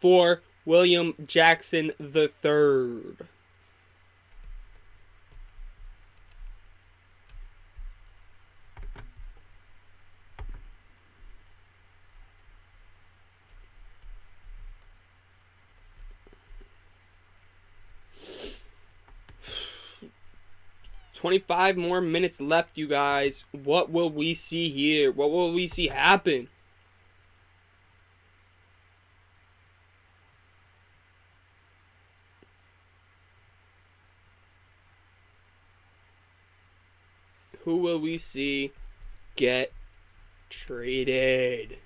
for William Jackson III. $25 more minutes left, you guys. What will we see here? What will we see happen? Who will we see get traded?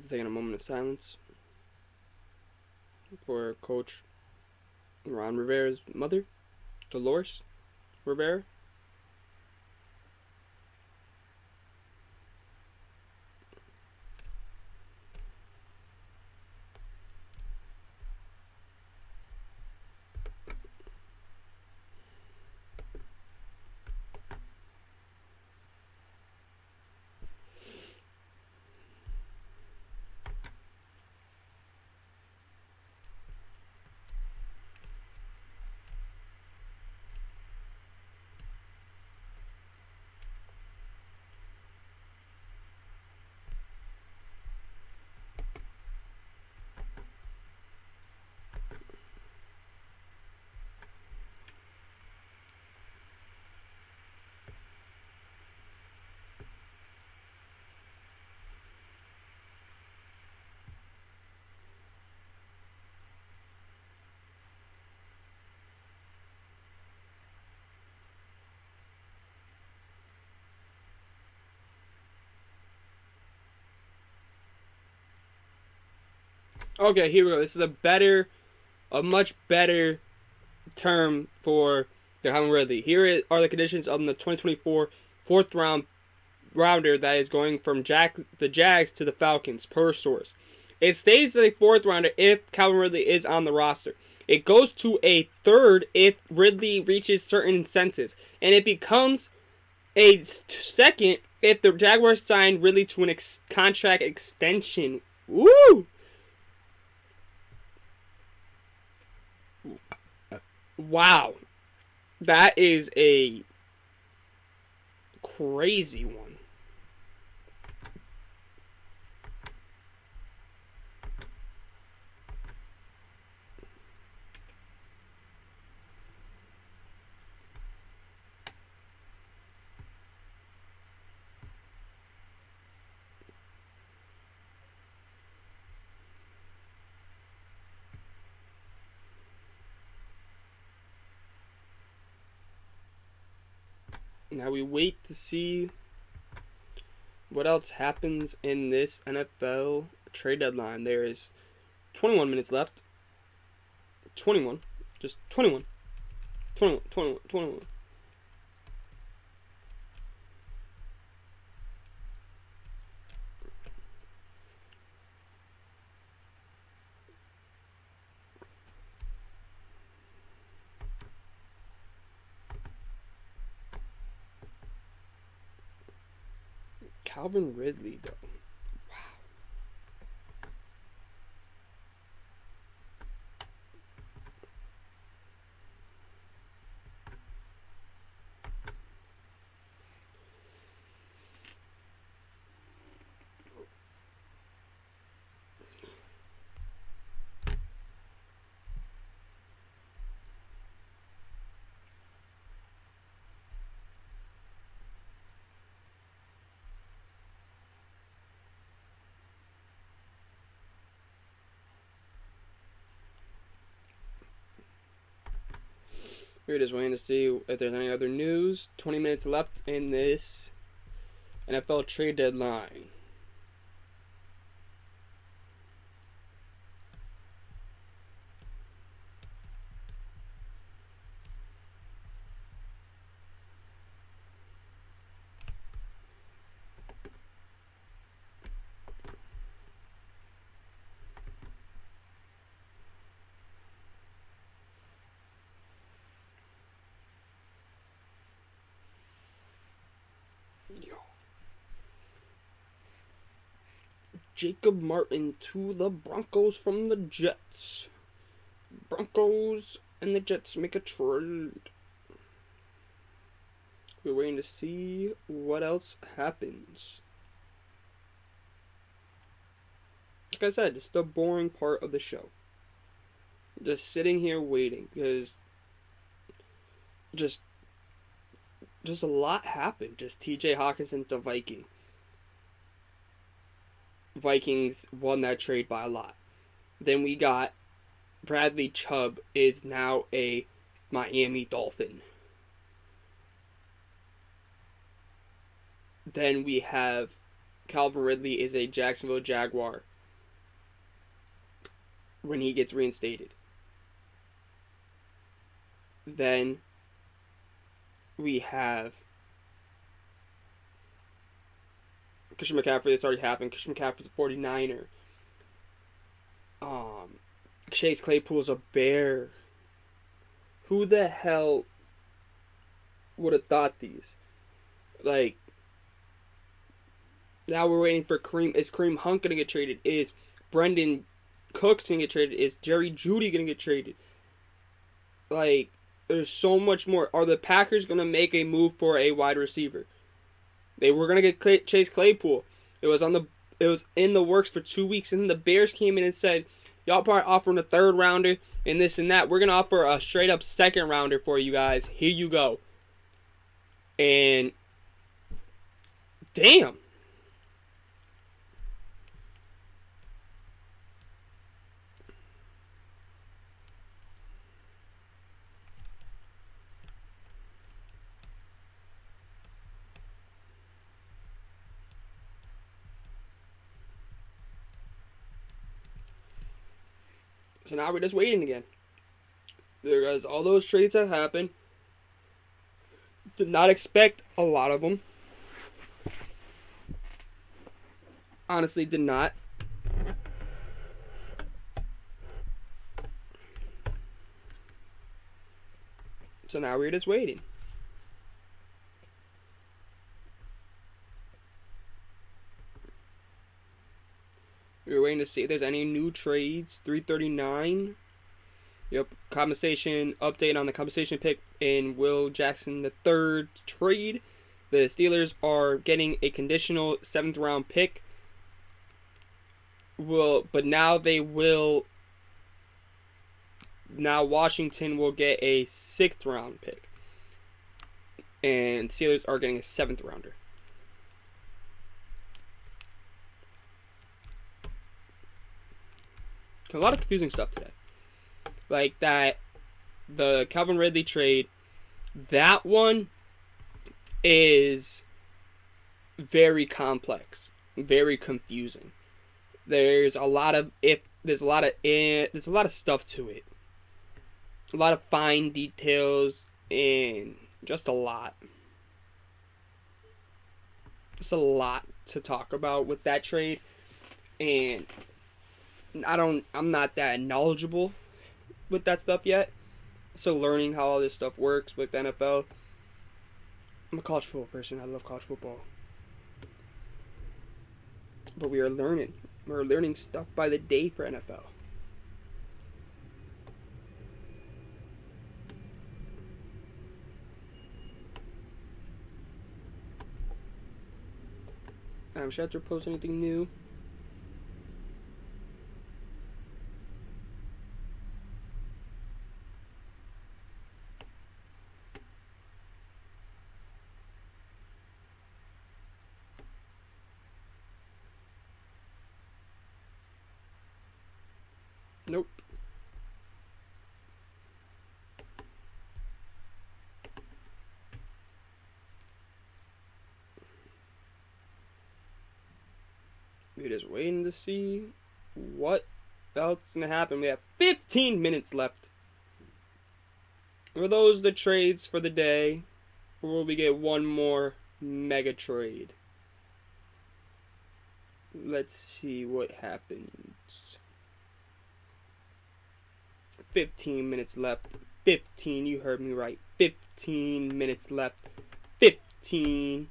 taking a moment of silence for Coach Ron Rivera's mother, Dolores Rivera. Okay, here we go. This is a much better term for the Calvin Ridley. Here are the conditions of the 2024 fourth rounder that is going from the Jags to the Falcons, per source. It stays as a fourth rounder if Calvin Ridley is on the roster. It goes to a third if Ridley reaches certain incentives. And it becomes a second if the Jaguars sign Ridley to an contract extension. Woo! Wow. That is a crazy one. Now we wait to see what else happens in this NFL trade deadline. There is 21 minutes left. 21. Just 21. 21, 21, 21. Calvin Ridley, though. Wow. We're just waiting to see if there's any other news. 20 minutes left in this NFL trade deadline. Jacob Martin to the Broncos from the Jets. Broncos and the Jets make a trade. We're waiting to see what else happens. Like I said, it's the boring part of the show. Just sitting here waiting because just a lot happened. Just TJ Hawkinson's a Viking. Vikings won that trade by a lot. Then we got Bradley Chubb is now a Miami Dolphin. Then we have Calvin Ridley is a Jacksonville Jaguar. when he gets reinstated. Then we have Christian McCaffrey. This already happened. Christian McCaffrey's a 49er. Chase Claypool's a Bear. Who the hell would have thought these? Like, now we're waiting for Kareem. Is Kareem Hunt going to get traded? Is Brendan Cooks going to get traded? Is Jerry Jeudy going to get traded? Like, there's so much more. Are the Packers going to make a move for a wide receiver? They were going to get Chase Claypool. It was in the works for 2 weeks, and then the Bears came in and said, y'all probably offering a third rounder and this and that. We're going to offer a straight up second rounder for you guys. Here you go. And damn. So now we're just waiting again. Because all those trades have happened. Did not expect a lot of them. Honestly, did not. So now we're just waiting. We're waiting to see if there's any new trades. 339. Yep. Compensation update on the compensation pick in Will Jackson III trade. The Steelers are getting a conditional 7th round pick. But now they will. Now Washington will get a 6th round pick. And Steelers are getting a 7th rounder. A lot of confusing stuff today. Like that, the Calvin Ridley trade, that one is very complex, very confusing. There's a lot of stuff to it. A lot of fine details and just a lot. Just a lot to talk about with that trade, and I'm not that knowledgeable with that stuff yet. Still learning how all this stuff works with the NFL. I'm a college football person. I love college football. But we are learning. We're learning stuff by the day for NFL. Should I have to post anything new? Nope. We're just waiting to see what else is going to happen. We have 15 minutes left. Are those the trades for the day? Or will we get one more mega trade? Let's see what happens. 15 minutes left. 15, you heard me right. 15 minutes left. 15.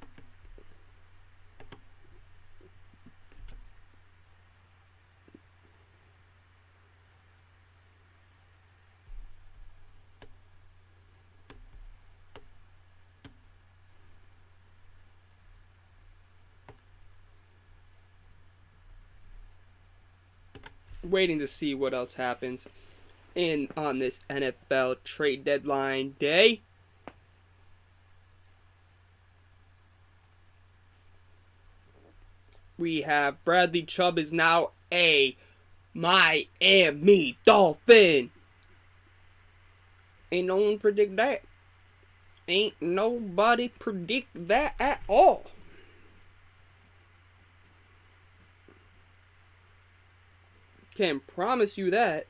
Waiting to see what else happens on this NFL trade deadline day. We have Bradley Chubb is now a Miami Dolphin. Ain't no one predict that. Ain't nobody predict that at all. Can't promise you that.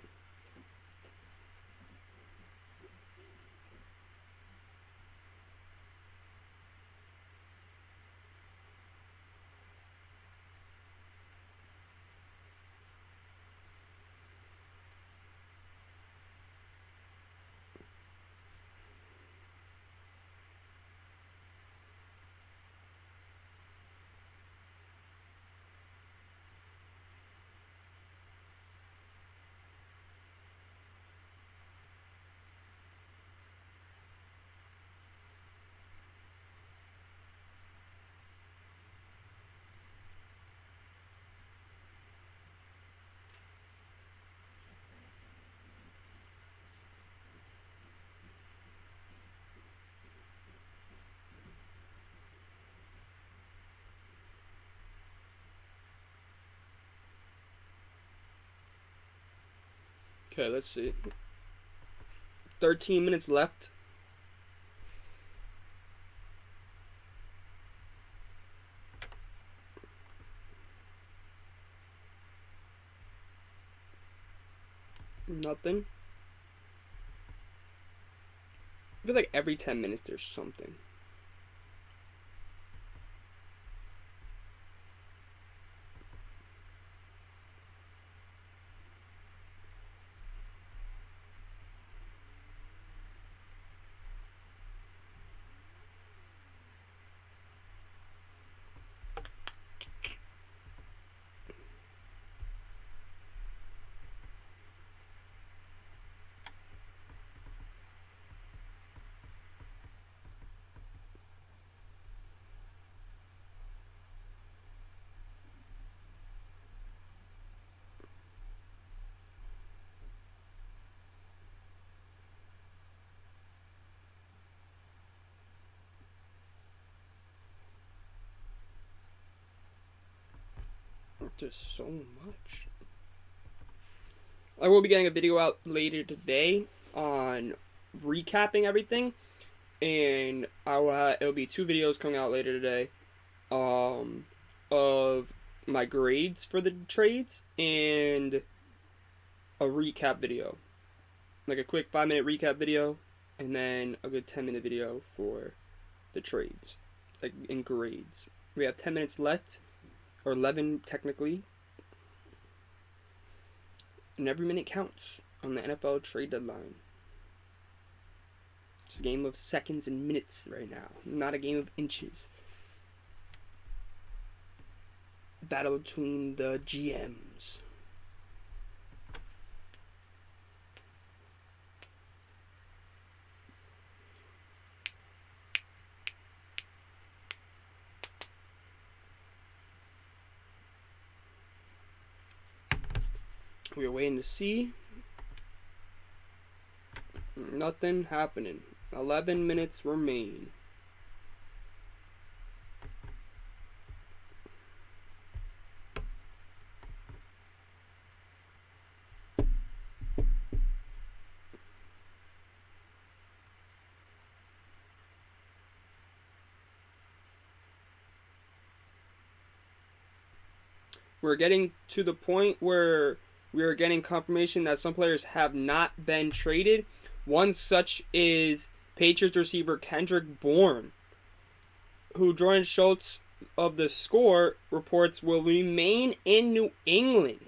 Okay, let's see. 13 minutes left. Nothing. I feel like every 10 minutes there's something. Just so much. I will be getting a video out later today on recapping everything, and it'll be 2 videos coming out later today, of my grades for the trades and a recap video, like a quick 5-minute recap video, and then a good 10-minute video for the trades, like in grades. We have 10 minutes left, or 11 technically. And every minute counts on the NFL trade deadline. It's a game of seconds and minutes right now, not a game of inches. Battle between the GMs. We're waiting to see. Nothing happening. 11 minutes remain. We're getting to the point where we are getting confirmation that some players have not been traded. One such is Patriots receiver Kendrick Bourne, who Jordan Schultz of The Score reports will remain in New England.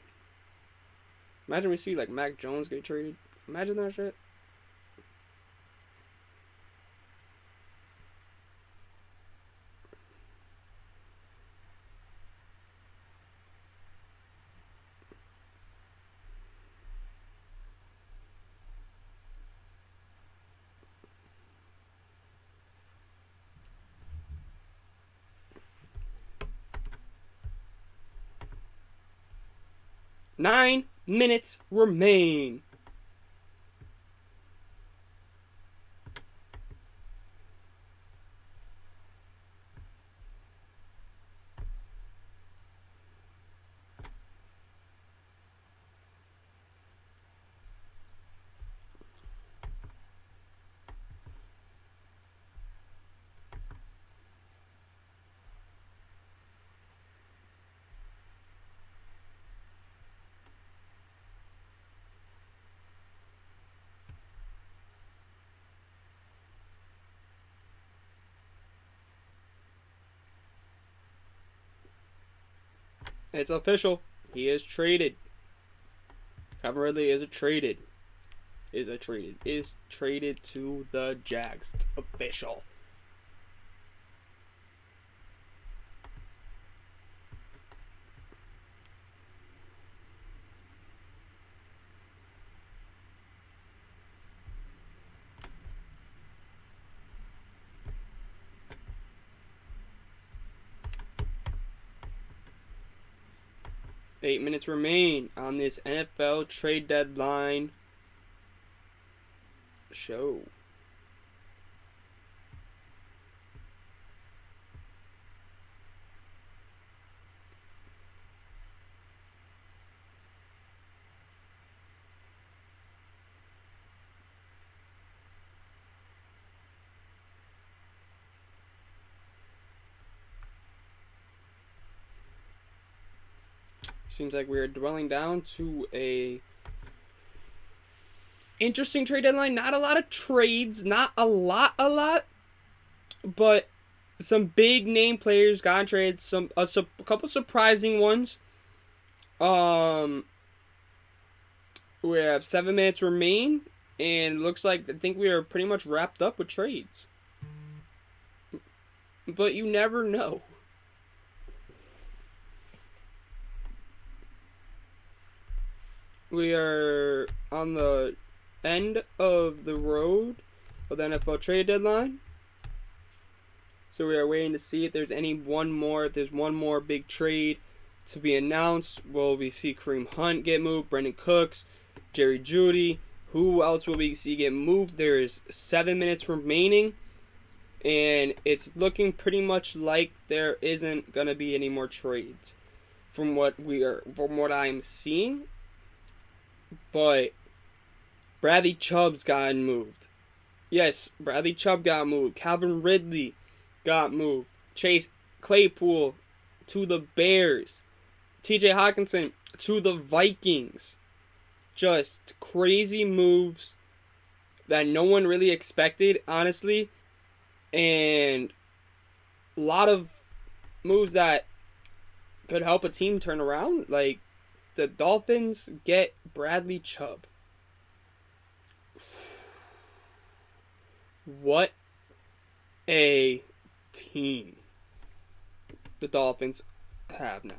Imagine we see like Mac Jones get traded. Imagine that shit. Nine minutes remain. It's official. He is traded. Calvin Ridley is traded. Is traded to the Jags. It's official. Eight minutes remain on this NFL trade deadline show. Seems like we are dwelling down to a interesting trade deadline. Not a lot of trades, not a lot, but some big name players got traded. A couple surprising ones. We have 7 minutes remain, and looks like I think we are pretty much wrapped up with trades. But you never know. We are on the end of the road of the NFL trade deadline. So we are waiting to see if there's one more big trade to be announced. Will we see Kareem Hunt get moved? Brandon Cooks, Jerry Jeudy? Who else will we see get moved? There is 7 minutes remaining, and it's looking pretty much like there isn't gonna be any more trades from what I'm seeing. But Bradley Chubb's gotten moved. Yes, Bradley Chubb got moved. Calvin Ridley got moved. Chase Claypool to the Bears. TJ Hawkinson to the Vikings. Just crazy moves that no one really expected, honestly. And a lot of moves that could help a team turn around. Like, the Dolphins get Bradley Chubb. What a team the Dolphins have now.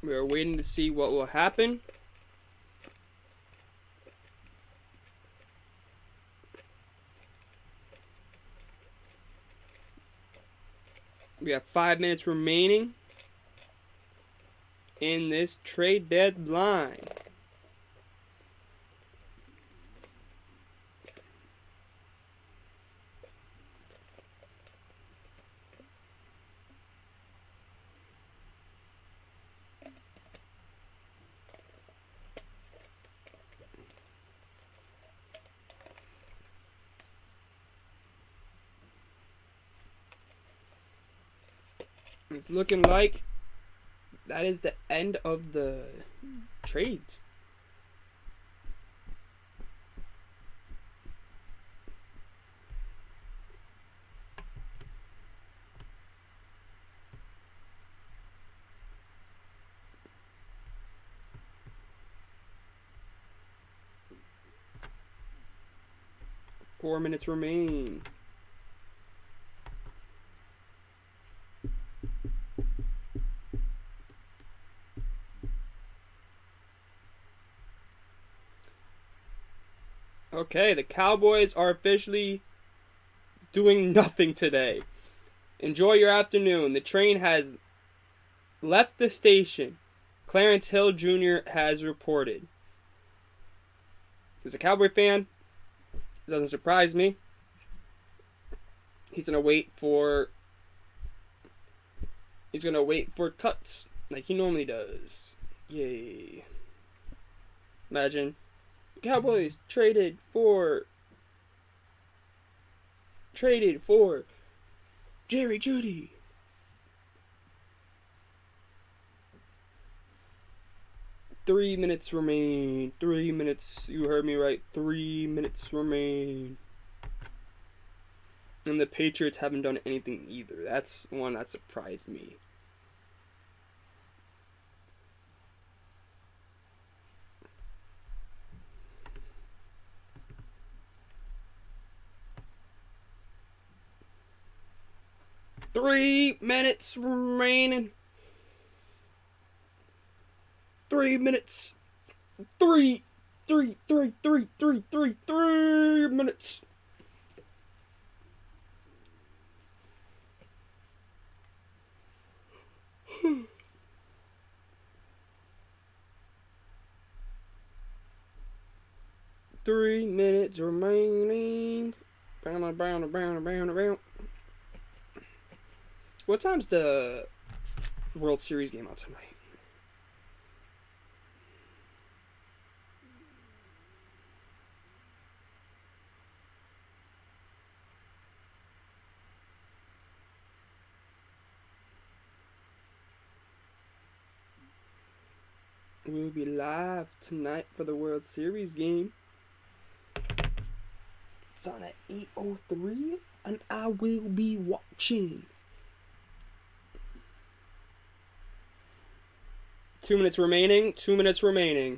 We are waiting to see what will happen. We have 5 minutes remaining in this trade deadline. It's looking like that is the end of the trades. Four minutes remain. Okay, the Cowboys are officially doing nothing today. Enjoy your afternoon. The train has left the station. Clarence Hill Jr. has reported. As a Cowboy fan, it doesn't surprise me. He's going to wait for He's gonna wait for cuts like he normally does. Yay. Imagine. Cowboys traded for Jerry Jeudy. Three minutes remain. 3 minutes. You heard me right. 3 minutes remain. And the Patriots haven't done anything either. That's one that surprised me. Three minutes remaining. 3 minutes. 3 minutes. 3 minutes remaining. What time's the World Series game out tonight? We'll be live tonight for the World Series game. It's on at 8:03, and I will be watching. 2 minutes remaining. 2 minutes remaining.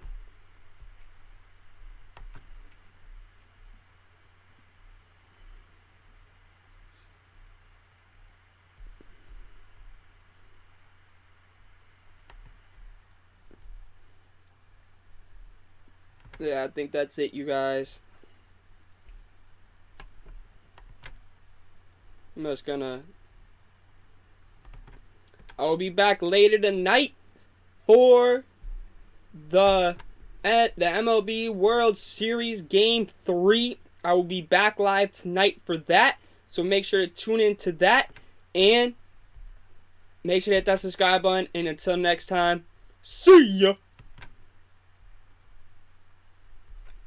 Yeah, I think that's it, you guys. I'm just gonna... I will be back later tonight for the MLB World Series Game 3. I will be back live tonight for that. So make sure to tune in to that. And make sure to hit that subscribe button. And until next time, see ya!